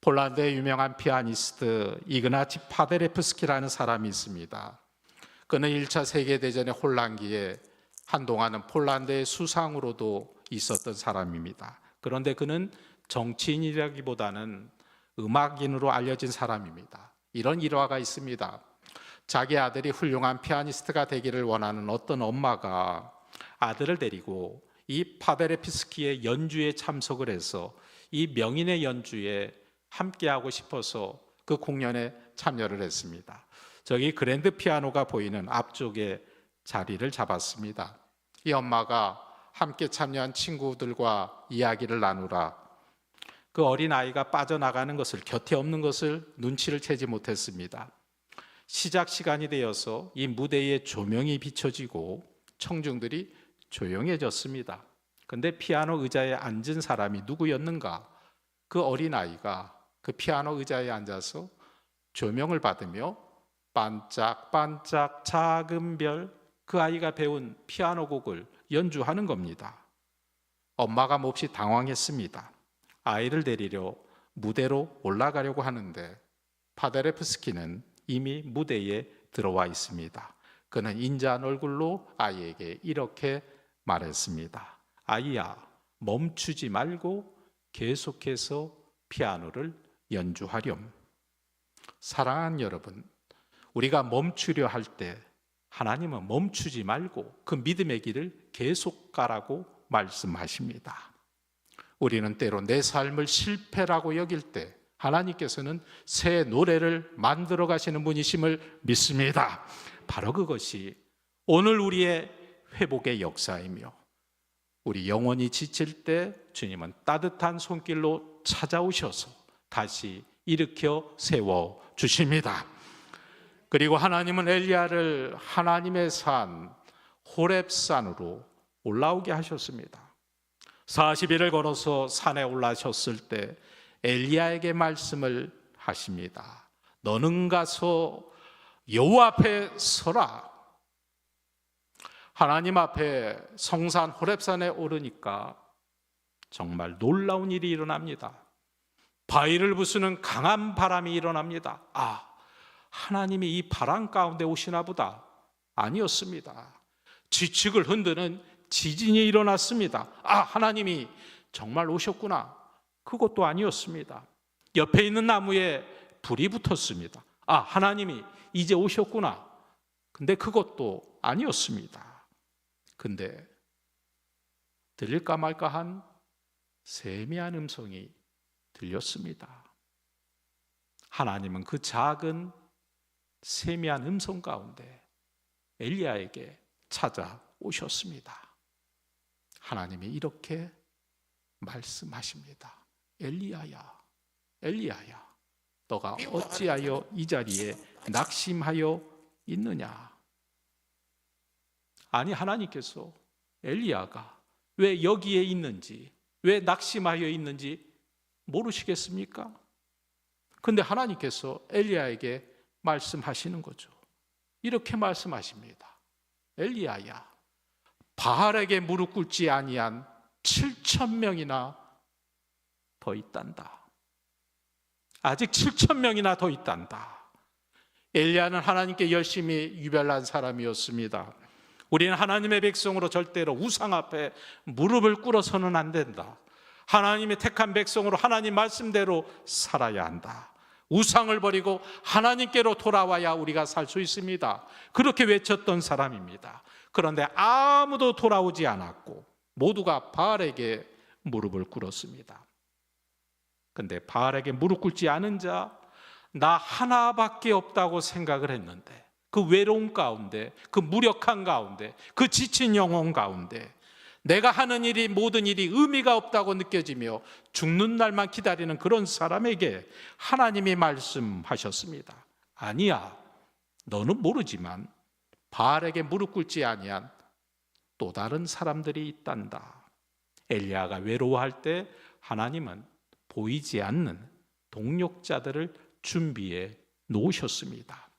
폴란드의 유명한 피아니스트 이그나치 파데레프스키라는 사람이 있습니다. 그는 1차 세계대전의 혼란기에 한동안은 폴란드의 수상으로도 있었던 사람입니다. 그런데 그는 정치인이라기보다는 음악인으로 알려진 사람입니다. 이런 일화가 있습니다. 자기 아들이 훌륭한 피아니스트가 되기를 원하는 어떤 엄마가 아들을 데리고 이 파데레프스키의 연주에 참석을 해서 이 명인의 연주에 함께하고 싶어서 그 공연에 참여를 했습니다. 저기 그랜드 피아노가 보이는 앞쪽에 자리를 잡았습니다. 이 엄마가 함께 참여한 친구들과 이야기를 나누라. 그 어린아이가 빠져나가는 것을, 곁에 없는 것을 눈치를 채지 못했습니다. 시작 시간이 되어서 이 무대에 조명이 비춰지고 청중들이 조용해졌습니다. 그런데 피아노 의자에 앉은 사람이 누구였는가? 그 어린아이가 그 피아노 의자에 앉아서 조명을 받으며 반짝반짝 작은 별, 그 아이가 배운 피아노 곡을 연주하는 겁니다. 엄마가 몹시 당황했습니다. 아이를 데리려 무대로 올라가려고 하는데 파데레프스키는 이미 무대에 들어와 있습니다. 그는 인자한 얼굴로 아이에게 이렇게 말했습니다. 아이야, 멈추지 말고 계속해서 피아노를 연주하렴. 사랑하는 여러분, 우리가 멈추려 할 때 하나님은 멈추지 말고 그 믿음의 길을 계속 가라고 말씀하십니다. 우리는 때로 내 삶을 실패라고 여길 때 하나님께서는 새 노래를 만들어 가시는 분이심을 믿습니다. 바로 그것이 오늘 우리의 회복의 역사이며, 우리 영혼이 지칠 때 주님은 따뜻한 손길로 찾아오셔서 다시 일으켜 세워 주십니다. 그리고 하나님은 엘리야를 하나님의 산 호렙산으로 올라오게 하셨습니다. 40일을 걸어서 산에 올라셨을 때 엘리야에게 말씀을 하십니다. 너는 가서 여호와 앞에 서라. 하나님 앞에 성산 호렙산에 오르니까 정말 놀라운 일이 일어납니다. 바위를 부수는 강한 바람이 일어납니다. 하나님이 이 바람 가운데 오시나 보다. 아니었습니다. 지측을 흔드는 지진이 일어났습니다. 하나님이 정말 오셨구나. 그것도 아니었습니다. 옆에 있는 나무에 불이 붙었습니다. 하나님이 이제 오셨구나. 근데 그것도 아니었습니다. 근데 들릴까 말까 한 세미한 음성이 들렸습니다. 하나님은 그 작은 세미한 음성 가운데 엘리야에게 찾아오셨습니다. 하나님이 이렇게 말씀하십니다. 엘리야야, 엘리야야, 너가 어찌하여 이 자리에 낙심하여 있느냐? 아니, 하나님께서 엘리야가 왜 여기에 있는지, 왜 낙심하여 있는지 모르시겠습니까? 근데 하나님께서 엘리야에게 말씀하시는 거죠. 이렇게 말씀하십니다. 엘리야야, 바알에게 무릎 꿇지 아니한 7,000명이나 더 있단다. 아직 7,000명이나 더 있단다. 엘리야는 하나님께 열심히 유별난 사람이었습니다. 우리는 하나님의 백성으로 절대로 우상 앞에 무릎을 꿇어서는 안 된다. 하나님의 택한 백성으로 하나님 말씀대로 살아야 한다. 우상을 버리고 하나님께로 돌아와야 우리가 살 수 있습니다. 그렇게 외쳤던 사람입니다. 그런데 아무도 돌아오지 않았고 모두가 바알에게 무릎을 꿇었습니다. 그런데 바알에게 무릎 꿇지 않은 자, 나 하나밖에 없다고 생각을 했는데, 그 외로움 가운데, 그 무력한 가운데, 그 지친 영혼 가운데 내가 하는 일이, 모든 일이 의미가 없다고 느껴지며 죽는 날만 기다리는 그런 사람에게 하나님이 말씀하셨습니다. 아니야, 너는 모르지만 바알에게 무릎 꿇지 아니한 또 다른 사람들이 있단다. 엘리야가 외로워할 때 하나님은 보이지 않는 동력자들을 준비해 놓으셨습니다.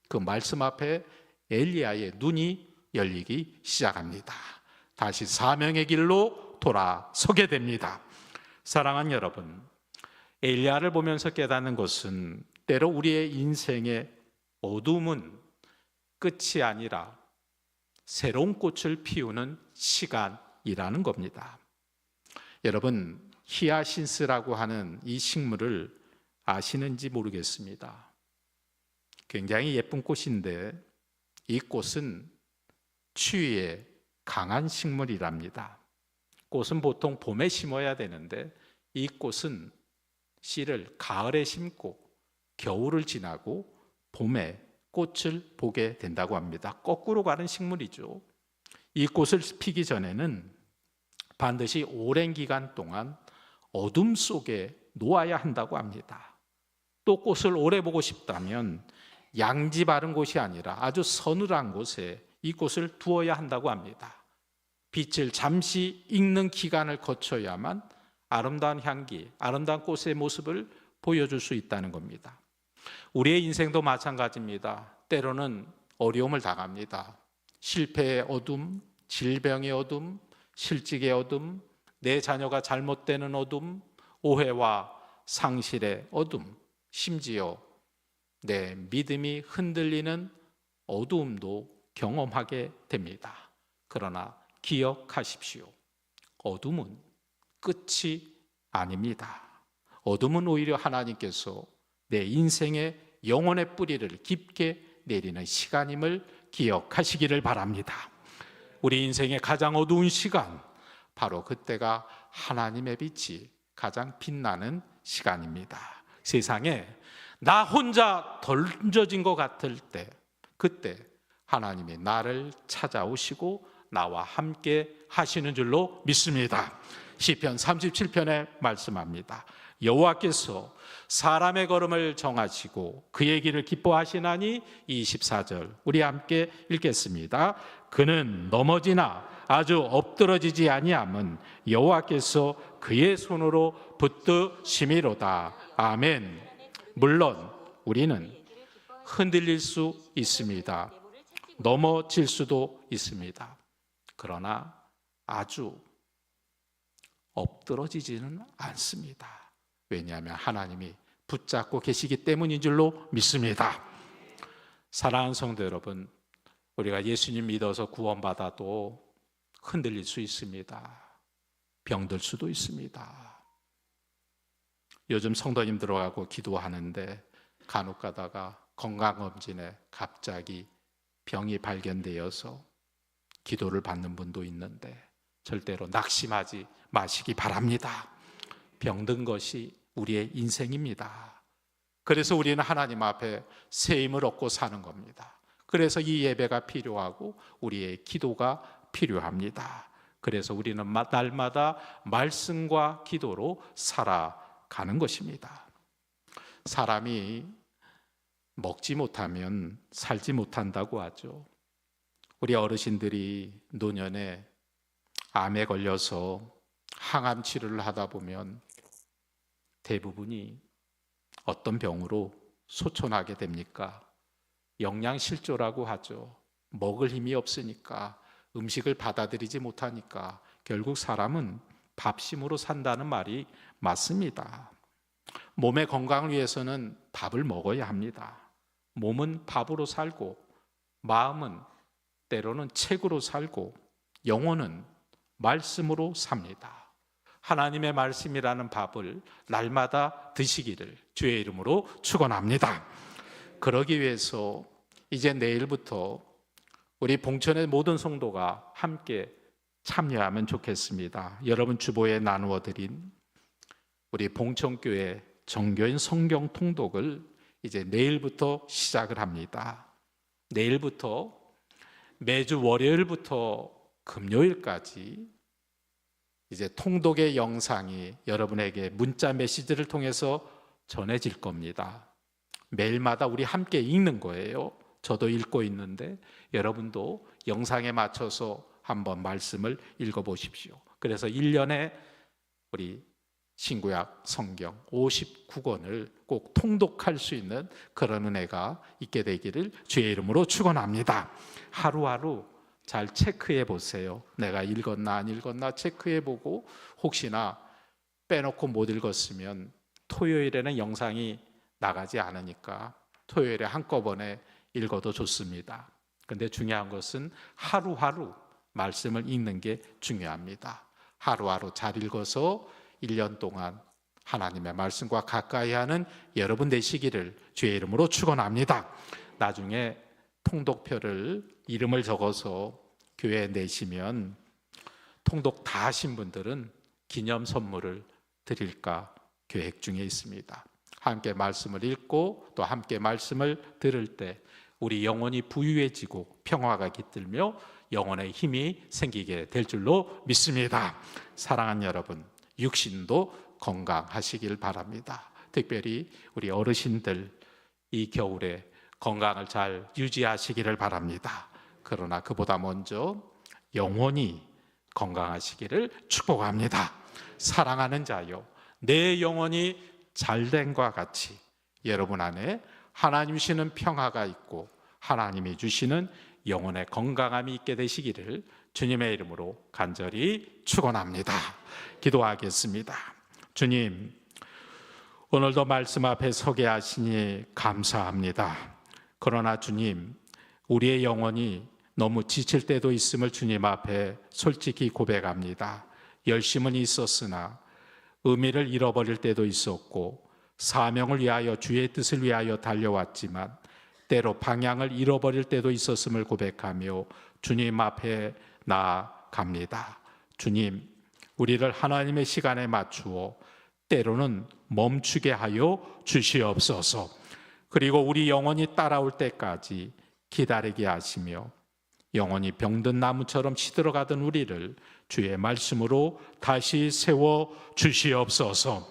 그 말씀 앞에 엘리야의 눈이 열리기 시작합니다. 다시 사명의 길로 돌아서게 됩니다. 사랑하는 여러분, 엘리야를 보면서 깨닫는 것은 때로 우리의 인생의 어둠은 끝이 아니라 새로운 꽃을 피우는 시간이라는 겁니다. 여러분, 히아신스라고 하는 이 식물을 아시는지 모르겠습니다. 굉장히 예쁜 꽃인데 이 꽃은 추위에 강한 식물이랍니다. 꽃은 보통 봄에 심어야 되는데 이 꽃은 씨를 가을에 심고 겨울을 지나고 봄에 꽃을 보게 된다고 합니다. 거꾸로 가는 식물이죠. 이 꽃을 피기 전에는 반드시 오랜 기간 동안 어둠 속에 놓아야 한다고 합니다. 또 꽃을 오래 보고 싶다면 양지 바른 곳이 아니라 아주 서늘한 곳에 이 꽃을 두어야 한다고 합니다. 빛을 잠시 익는 기간을 거쳐야만 아름다운 향기, 아름다운 꽃의 모습을 보여줄 수 있다는 겁니다. 우리의 인생도 마찬가지입니다. 때로는 어려움을 당합니다. 실패의 어둠, 질병의 어둠, 실직의 어둠, 내 자녀가 잘못되는 어둠, 오해와 상실의 어둠, 심지어 내 믿음이 흔들리는 어두움도 경험하게 됩니다. 그러나 기억하십시오. 어둠은 끝이 아닙니다. 어둠은 오히려 하나님께서 내 인생의 영혼의 뿌리를 깊게 내리는 시간임을 기억하시기를 바랍니다. 우리 인생의 가장 어두운 시간, 바로 그때가 하나님의 빛이 가장 빛나는 시간입니다. 세상에 나 혼자 던져진 것 같을 때, 그때 하나님이 나를 찾아오시고 나와 함께 하시는 줄로 믿습니다. 시편 37편에 말씀합니다. 여호와께서 사람의 걸음을 정하시고 그의 길을 기뻐하시나니, 24절 우리 함께 읽겠습니다. 그는 넘어지나 아주 엎드러지지 아니함은 여호와께서 그의 손으로 붙드심이로다. 아멘. 물론 우리는 흔들릴 수 있습니다. 넘어질 수도 있습니다. 그러나 아주 엎드러지지는 않습니다. 왜냐하면 하나님이 붙잡고 계시기 때문인 줄로 믿습니다. 사랑하는 성도 여러분, 우리가 예수님 믿어서 구원받아도 흔들릴 수 있습니다. 병들 수도 있습니다. 요즘 성도님 들어가고 기도하는데 간혹 가다가 건강검진에 갑자기 병이 발견되어서 기도를 받는 분도 있는데 절대로 낙심하지 마시기 바랍니다. 병든 것이 우리의 인생입니다. 그래서 우리는 하나님 앞에 새 힘을 얻고 사는 겁니다. 그래서 이 예배가 필요하고 우리의 기도가 필요합니다. 그래서 우리는 날마다 말씀과 기도로 살아가는 것입니다. 사람이 먹지 못하면 살지 못한다고 하죠. 우리 어르신들이 노년에 암에 걸려서 항암 치료를 하다 보면 대부분이 어떤 병으로 소천하게 됩니까? 영양실조라고 하죠. 먹을 힘이 없으니까, 음식을 받아들이지 못하니까 결국 사람은 밥심으로 산다는 말이 맞습니다. 몸의 건강을 위해서는 밥을 먹어야 합니다. 몸은 밥으로 살고, 마음은 때로는 책으로 살고, 영혼은 말씀으로 삽니다. 하나님의 말씀이라는 밥을 날마다 드시기를 주의 이름으로 축원합니다. 그러기 위해서 이제 내일부터 우리 봉천의 모든 성도가 함께 참여하면 좋겠습니다. 여러분 주보에 나누어 드린 우리 봉천교회 정교인 성경 통독을 이제 내일부터 시작을 합니다. 내일부터 매주 월요일부터 금요일까지 이제 통독의 영상이 여러분에게 문자 메시지를 통해서 전해질 겁니다. 매일마다 우리 함께 읽는 거예요. 저도 읽고 있는데 여러분도 영상에 맞춰서 한번 말씀을 읽어보십시오. 그래서 1년에 우리 신구약 성경 59권을 꼭 통독할 수 있는 그런 은혜가 있게 되기를 주의 이름으로 축원합니다. 하루하루 잘 체크해 보세요. 내가 읽었나 안 읽었나 체크해 보고, 혹시나 빼놓고 못 읽었으면 토요일에는 영상이 나가지 않으니까 토요일에 한꺼번에 읽어도 좋습니다. 그런데 중요한 것은 하루하루 말씀을 읽는 게 중요합니다. 하루하루 잘 읽어서 1년 동안 하나님의 말씀과 가까이 하는 여러분 되시기를 주의 이름으로 축원합니다. 나중에 통독표를 이름을 적어서 교회에 내시면 통독 다 하신 분들은 기념 선물을 드릴까 계획 중에 있습니다. 함께 말씀을 읽고 또 함께 말씀을 들을 때 우리 영혼이 부유해지고 평화가 깃들며 영혼의 힘이 생기게 될 줄로 믿습니다. 사랑하는 여러분, 육신도 건강하시길 바랍니다. 특별히 우리 어르신들 이 겨울에 건강을 잘 유지하시기를 바랍니다. 그러나 그보다 먼저 영혼이 건강하시기를 축복합니다. 사랑하는 자요, 내 영혼이 잘됨과 같이 여러분 안에 하나님 주시는 평화가 있고 하나님이 주시는 영혼의 건강함이 있게 되시기를 주님의 이름으로 간절히 축원합니다. 기도하겠습니다. 주님, 오늘도 말씀 앞에 서게 하시니 감사합니다. 그러나 주님, 우리의 영혼이 너무 지칠 때도 있음을 주님 앞에 솔직히 고백합니다. 열심은 있었으나 의미를 잃어버릴 때도 있었고, 사명을 위하여 주의 뜻을 위하여 달려왔지만 때로 방향을 잃어버릴 때도 있었음을 고백하며 주님 앞에 나아갑니다. 주님, 우리를 하나님의 시간에 맞추어 때로는 멈추게 하여 주시옵소서. 그리고 우리 영혼이 따라올 때까지 기다리게 하시며 영혼이 병든 나무처럼 시들어가던 우리를 주의 말씀으로 다시 세워 주시옵소서.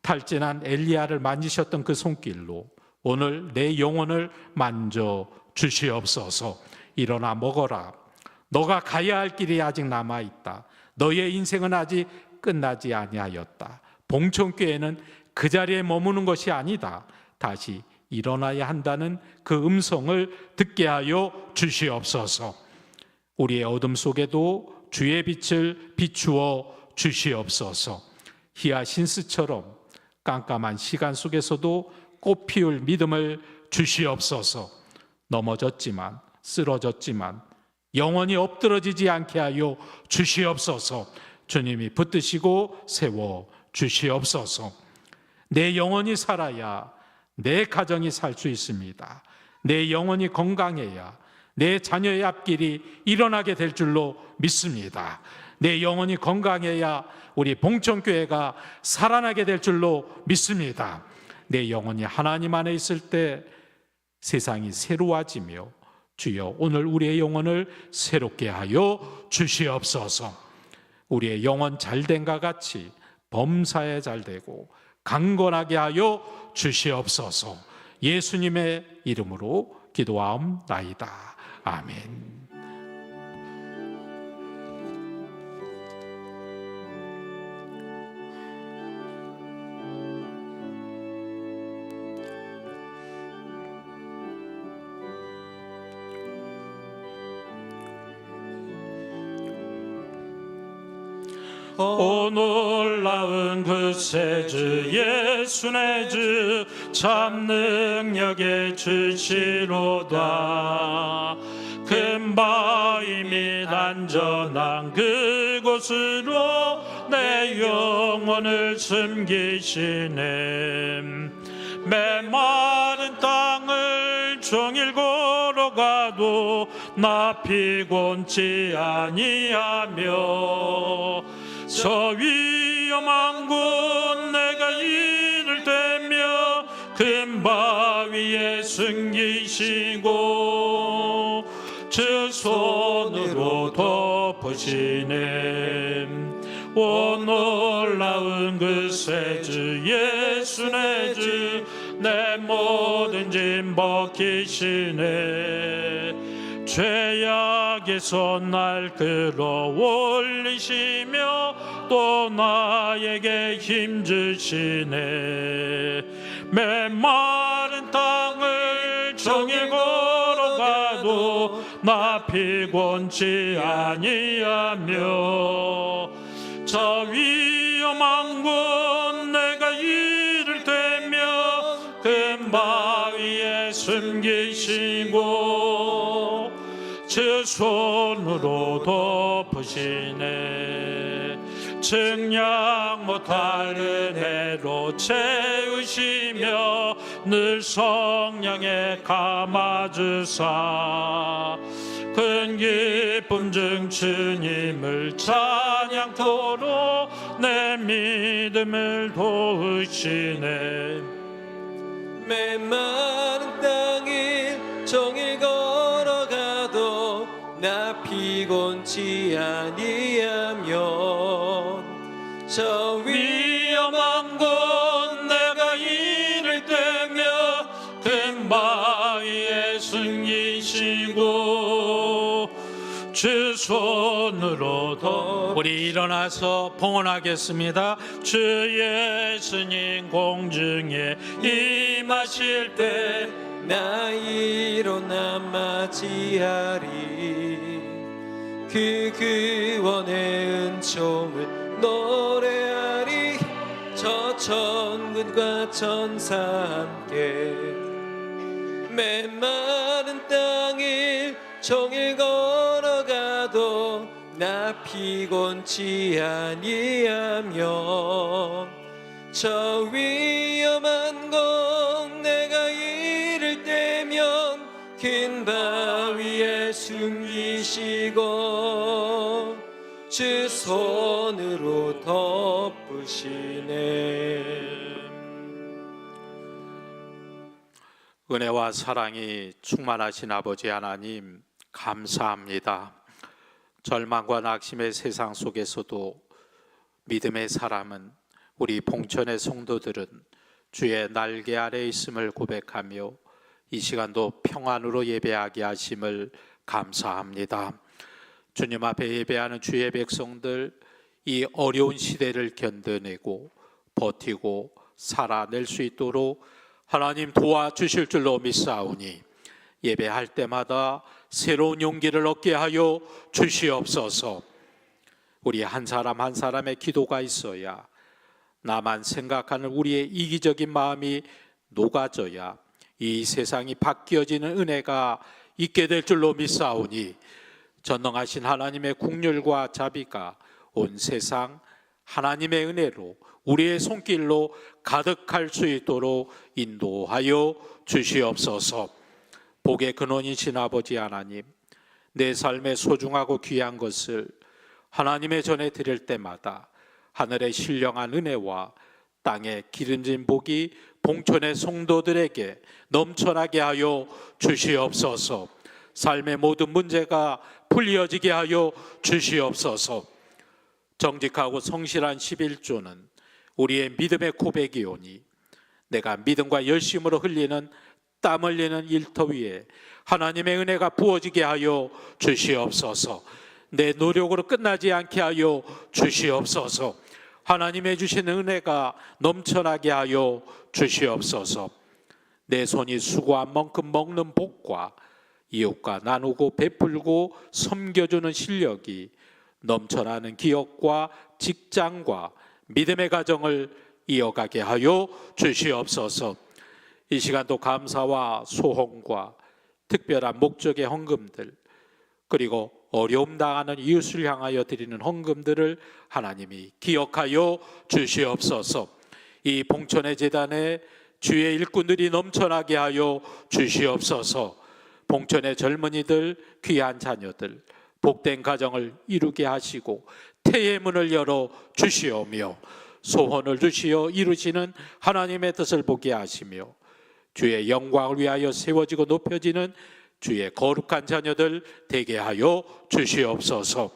탈진한 엘리야를 만지셨던 그 손길로 오늘 내 영혼을 만져 주시옵소서. 일어나 먹어라. 너가 가야 할 길이 아직 남아있다. 너의 인생은 아직 끝나지 아니하였다. 봉천교회는 그 자리에 머무는 것이 아니다. 다시 일어나야 한다는 그 음성을 듣게 하여 주시옵소서. 우리의 어둠 속에도 주의 빛을 비추어 주시옵소서. 히아신스처럼 깜깜한 시간 속에서도 꽃 피울 믿음을 주시옵소서. 넘어졌지만 쓰러졌지만 영원히 엎드러지지 않게 하여 주시옵소서. 주님이 붙드시고 세워 주시옵소서. 내 영혼이 살아야 내 가정이 살 수 있습니다. 내 영혼이 건강해야 내 자녀의 앞길이 일어나게 될 줄로 믿습니다. 내 영혼이 건강해야 우리 봉천교회가 살아나게 될 줄로 믿습니다. 내 영혼이 하나님 안에 있을 때 세상이 새로워지며 주여 오늘 우리의 영혼을 새롭게 하여 주시옵소서. 우리의 영혼 잘된과 같이 범사에 잘되고 강건하게 하여 주시옵소서. 예수님의 이름으로 기도하옵나이다. 아멘. 오 놀라운 그 세주 예수의 주 참 능력의 주시로다. 큰 바위 및 안전한 그곳으로 내 영혼을 숨기시네. 메마른 땅을 종일 걸어가도 나 피곤치 아니하며 저 위험한 곳 내가 이를 대며 큰 바위에 숨기시고 주 손으로 덮으시네. 오 놀라운 그 세주 예수의 주 내 모든 짐 벗기시네. 죄악에서 날 끌어올리시며 또 나에게 힘 주시네. 메마른 땅을 종일 걸어가도 나 피곤치 아니하며 저 위험한 곳 내가 이를 대며 큰 바위에 숨기시고 주 손으로 덮으시네. 측량 못할 은혜로 채우시며 늘 성령에 감아주사 큰 기쁨 중 주님을 찬양토록 내 믿음을 도우시네. 메마른 땅을 종일 걸어가도 나 피곤치 아니하며 저 위험한 곳 내가 이를 대며 큰 바위에 숨기시고 주 손으로 덮. 우리 일어나서 봉헌하겠습니다. 주 예수님 공중에 임하실 때 나 일어나 맞이하리. 그 구원의 은총을 노래하리. 저 천군과 천사 함께 메마른 땅을 종일 걸어가도 나 피곤치 아니하며 저 위험한 곳 내가 이를 대며 숨기시고 주 손으로 덮으시네. 은혜와 사랑이 충만하신 아버지 하나님, 감사합니다. 절망과 낙심의 세상 속에서도 믿음의 사람은, 우리 봉천의 성도들은 주의 날개 아래 있음을 고백하며 이 시간도 평안으로 예배하게 하심을 감사합니다. 주님 앞에 예배하는 주의 백성들, 이 어려운 시대를 견뎌내고 버티고 살아낼 수 있도록 하나님 도와주실 줄로 믿사오니 예배할 때마다 새로운 용기를 얻게 하여 주시옵소서. 우리 한 사람 한 사람의 기도가 있어야, 나만 생각하는 우리의 이기적인 마음이 녹아져야 이 세상이 바뀌어지는 은혜가 있게 될 줄로 믿사오니 전능하신 하나님의 국률과 자비가 온 세상 하나님의 은혜로 우리의 손길로 가득할 수 있도록 인도하여 주시옵소서. 복의 근원이신 아버지 하나님, 내 삶의 소중하고 귀한 것을 하나님의 전에 드릴 때마다 하늘의 신령한 은혜와 땅의 기름진 복이 봉천의 성도들에게 넘쳐나게 하여 주시옵소서. 삶의 모든 문제가 풀려지게 하여 주시옵소서. 정직하고 성실한 11조는 우리의 믿음의 고백이오니 내가 믿음과 열심으로 흘리는 땀 흘리는 일터 위에 하나님의 은혜가 부어지게 하여 주시옵소서. 내 노력으로 끝나지 않게 하여 주시옵소서. 하나님의 주시는 은혜가 넘쳐나게 하여 주시옵소서. 내 손이 수고한 만큼 먹는 복과 이웃과 나누고 베풀고 섬겨주는 실력이 넘쳐나는 기업과 직장과 믿음의 가정을 이어가게 하여 주시옵소서. 이 시간도 감사와 소홍과 특별한 목적의 헌금들, 그리고 어려움 당하는 이웃을 향하여 드리는 헌금들을 하나님이 기억하여 주시옵소서. 이 봉천의 재단에 주의 일꾼들이 넘쳐나게 하여 주시옵소서. 봉천의 젊은이들, 귀한 자녀들, 복된 가정을 이루게 하시고 태의 문을 열어 주시오며 소원을 주시어 이루시는 하나님의 뜻을 보게 하시며 주의 영광을 위하여 세워지고 높여지는 주의 거룩한 자녀들 되게 하여 주시옵소서.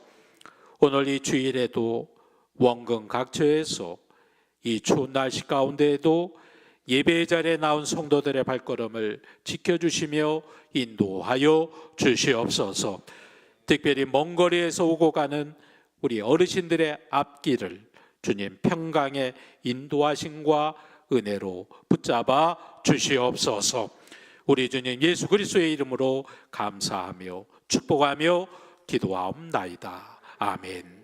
오늘 이 주일에도 원근 각처에서 이 추운 날씨 가운데에도 예배의 자리에 나온 성도들의 발걸음을 지켜주시며 인도하여 주시옵소서. 특별히 먼 거리에서 오고 가는 우리 어르신들의 앞길을 주님 평강의 인도하심과 은혜로 붙잡아 주시옵소서. 우리 주님 예수 그리스도의 이름으로 감사하며 축복하며 기도하옵나이다. 아멘.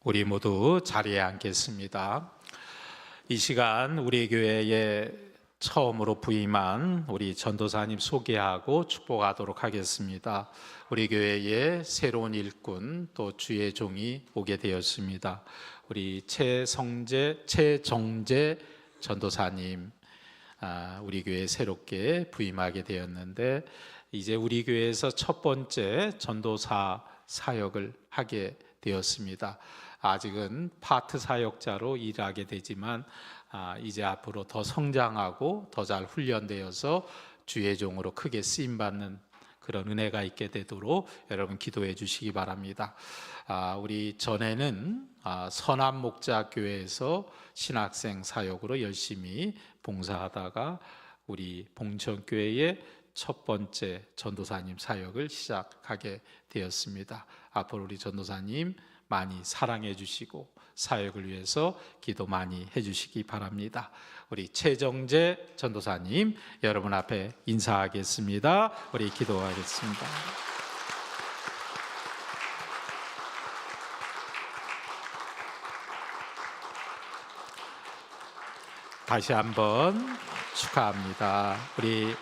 우리 모두 자리에 앉겠습니다. 이 시간 우리 교회에 처음으로 부임한 우리 전도사님 소개하고 축복하도록 하겠습니다. 우리 교회에 새로운 일꾼 또 주의 종이 오게 되었습니다. 우리 최정재 전도사님, 우리 교회에 새롭게 부임하게 되었는데 이제 우리 교회에서 첫 번째 전도사 사역을 하게 되었습니다. 아직은 파트 사역자로 일하게 되지만 이제 앞으로 더 성장하고 더 잘 훈련되어서 주의 종으로 크게 쓰임받는 그런 은혜가 있게 되도록 여러분 기도해 주시기 바랍니다. 우리 전에는 선암목자교회에서 신학생 사역으로 열심히 봉사하다가 우리 봉천교회의 첫 번째 전도사님 사역을 시작하게 되었습니다. 앞으로 우리 전도사님 많이 사랑해 주시고 사역을 위해서 기도 많이 해 주시기 바랍니다. 우리 최정재 전도사님 여러분 앞에 인사하겠습니다. 우리 기도하겠습니다. 다시 한번 축하합니다. 우리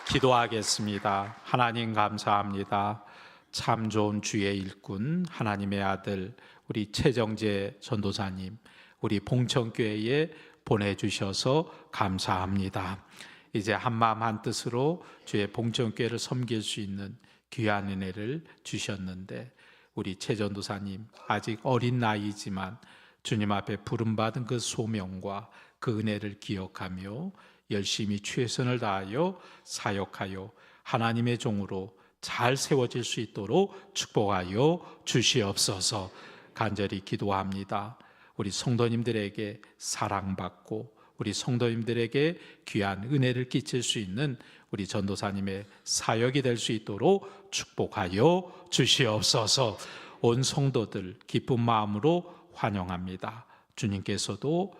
기도하겠습니다. 하나님 감사합니다. 참 좋은 주의 일꾼 하나님의 아들 우리 최정재 전도사님 우리 봉천교회에 보내주셔서 감사합니다. 이제 한마음 한뜻으로 주의 봉천교회를 섬길 수 있는 귀한 은혜를 주셨는데 우리 최 전도사님 아직 어린 나이지만 주님 앞에 부름받은 그 소명과 그 은혜를 기억하며 열심히 최선을 다하여 사역하여 하나님의 종으로 잘 세워질 수 있도록 축복하여 주시옵소서. 간절히 기도합니다. 우리 성도님들에게 사랑받고 우리 성도님들에게 귀한 은혜를 끼칠 수 있는 우리 전도사님의 사역이 될 수 있도록 축복하여 주시옵소서. 온 성도들 기쁜 마음으로 환영합니다. 주님께서도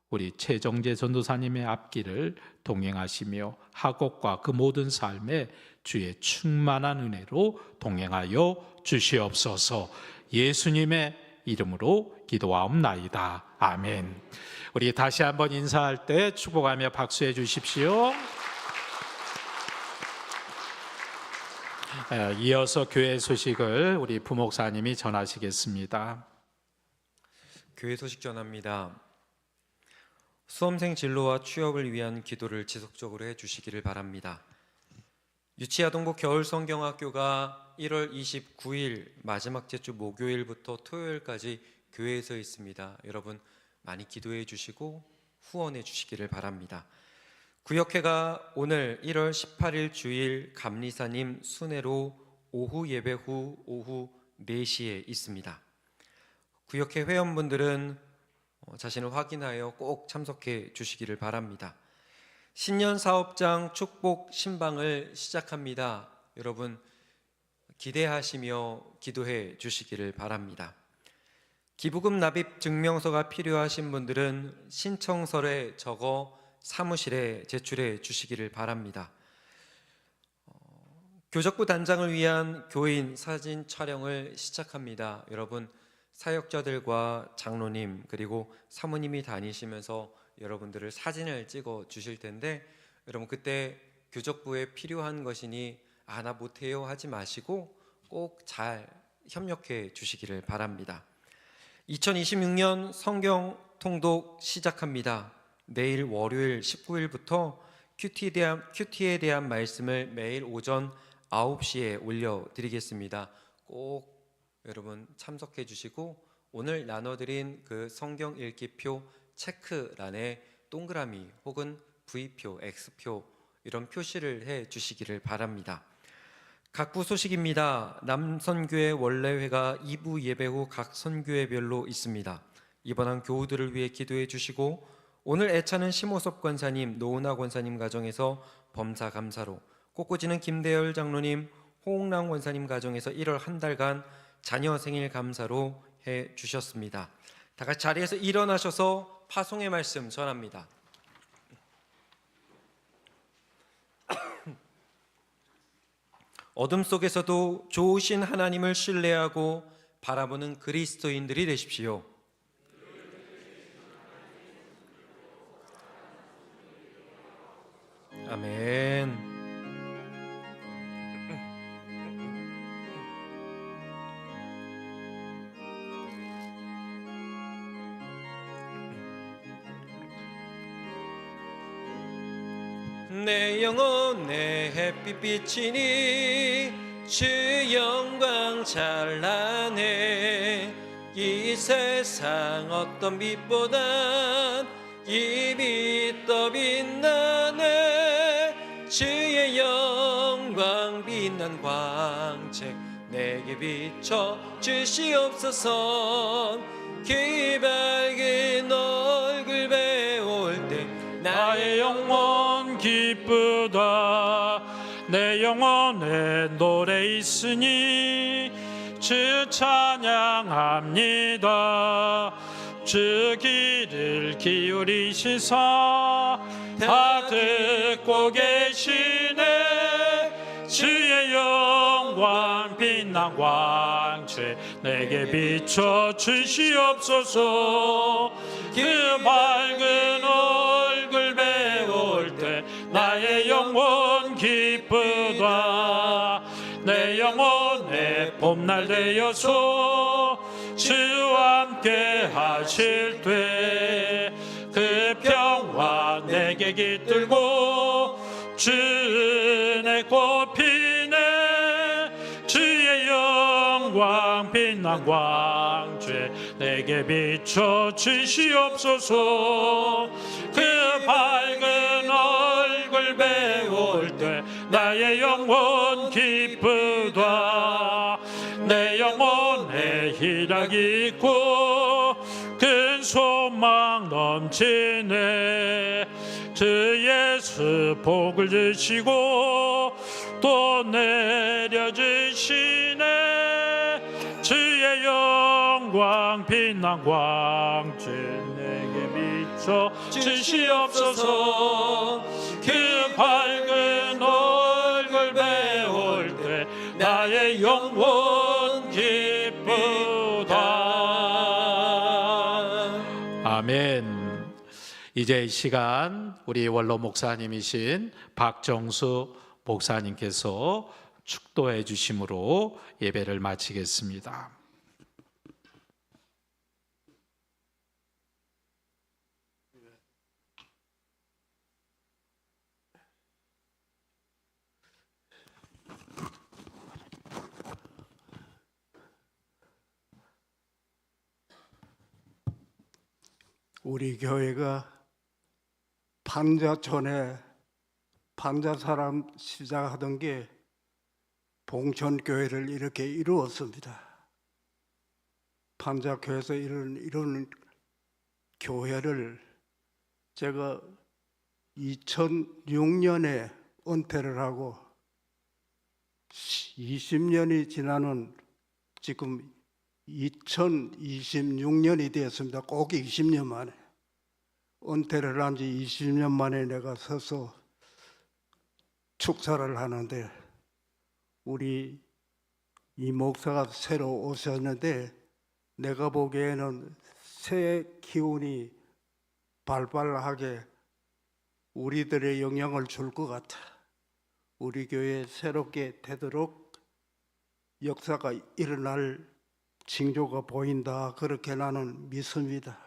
우리 최정재 전도사님의 앞길을 동행하시며 하곡과 그 모든 삶에 주의 충만한 은혜로 동행하여 주시옵소서. 예수님의 이름으로 기도하옵나이다. 아멘. 우리 다시 한번 인사할 때 축복하며 박수해 주십시오. 이어서 교회 소식을 우리 부목사님이 전하시겠습니다. 교회 소식 전합니다. 수험생 진로와 취업을 위한 기도를 지속적으로 해주시기를 바랍니다. 유치아동부 겨울성경학교가 1월 29일 마지막 주 목요일부터 토요일까지 교회에서 있습니다. 여러분 많이 기도해 주시고 후원해 주시기를 바랍니다. 구역회가 오늘 1월 18일 주일 감리사님 순회로 오후 예배 후 오후 4시에 있습니다. 구역회 회원분들은 자신을 확인하여 꼭 참석해 주시기를 바랍니다. 신년 사업장 축복 신방을 시작합니다. 여러분 기대하시며 기도해 주시기를 바랍니다. 기부금 납입 증명서가 필요하신 분들은 신청서에 적어 사무실에 제출해 주시기를 바랍니다. 교적부 단장을 위한 교인 사진 촬영을 시작합니다. 여러분 사역자들과 장로님 그리고 사모님이 다니시면서 여러분들을 사진을 찍어 주실 텐데 여러분 그때 교적부에 필요한 것이니 나 못해요 하지 마시고 꼭 잘 협력해 주시기를 바랍니다. 2026년 성경 통독 시작합니다. 내일 월요일 19일부터 큐티에 대한 말씀을 매일 오전 9시에 올려드리겠습니다. 꼭 여러분 참석해 주시고 오늘 나눠드린 그 성경 읽기표 체크란에 동그라미 혹은 V표, X표 이런 표시를 해 주시기를 바랍니다. 각부 소식입니다. 남선교회 원래회가 2부 예배 후 각 선교회별로 있습니다. 입원한 교우들을 위해 기도해 주시고 오늘 애차는 심호섭 권사님, 노은하 권사님 가정에서 범사 감사로 꽃꽂이는 김대열 장로님, 홍랑 권사님 가정에서 1월 한 달간 자녀 생일 감사로 해 주셨습니다. 다 같이 자리에서 일어나셔서 파송의 말씀 전합니다. 어둠 속에서도 좋으신 하나님을 신뢰하고 바라보는 그리스도인들이 되십시오. 아멘. 내 영혼 내 햇빛 비치니 주 영광 찬란해. 이 세상 어떤 빛보단 이 빛 더 빛나네. 주의 영광 빛난 광채 내게 비춰 주시옵소서. 그 밝은 얼굴 배울 때 나의 영혼 기쁘다. 내 영혼에 노래 있으니 주 찬양합니다. 주 귀를 기울이시사 다 듣고 계시네. 주의 영광 빛난 광채 내게 비춰 주시옵소서. 그 밝은 얼굴 기쁘다. 내 영혼의 봄날 되어서 주와 함께 하실 때 그 평화 내게 깃들고 주 은혜 꽃피네. 주의 영광 빛난 광채 내게 비춰 주시옵소서. 그 밝은 얼굴 배울 때 나의 영혼 기쁘다. 내 영혼에 희락이 있고 큰 소망 넘치네. 주 예수 복을 주시고 또 내려주시네. 주의 영광 빛난 광채 내게 비춰 주시옵소서. 그 밝은 얼굴 배울 때 나의 영혼 기쁘다. 아멘. 이제 이 시간 우리 원로 목사님이신 박정수 목사님께서 축도해 주심으로 예배를 마치겠습니다. 우리 교회가 판자촌에 판자사람 시작하던 게 봉천교회를 이렇게 이루었습니다. 판자교회에서 이런 교회를 제가 2006년에 은퇴를 하고 20년이 지나는 지금 2026년이 되었습니다. 꼭 20년 만에. 은퇴를 한 지 20년 만에 내가 서서 축사를 하는데 우리 이 목사가 새로 오셨는데 내가 보기에는 새 기운이 발발하게 우리들의 영향을 줄 것 같아. 우리 교회 새롭게 되도록 역사가 일어날 징조가 보인다. 그렇게 나는 믿습니다.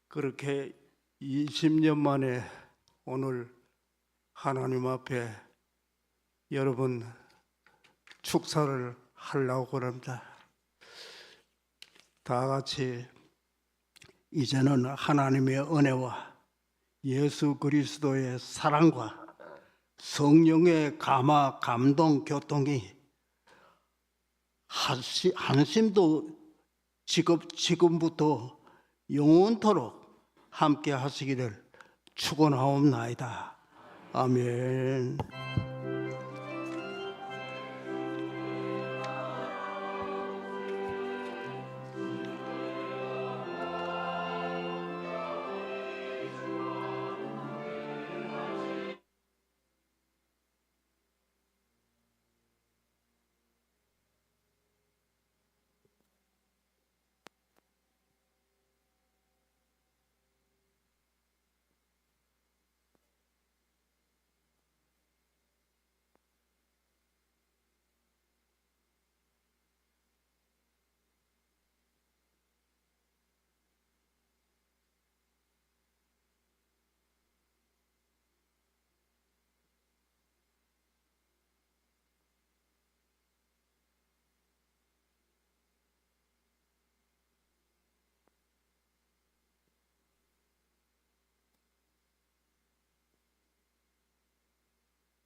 그렇게 20년 만에 오늘 하나님 앞에 여러분 축사를 하려고 합니다. 다 같이 이제는 하나님의 은혜와 예수 그리스도의 사랑과 성령의 감화, 감동, 교통이 한심도 지금부터 영원토록 함께 하시기를 축원하옵나이다. 아멘.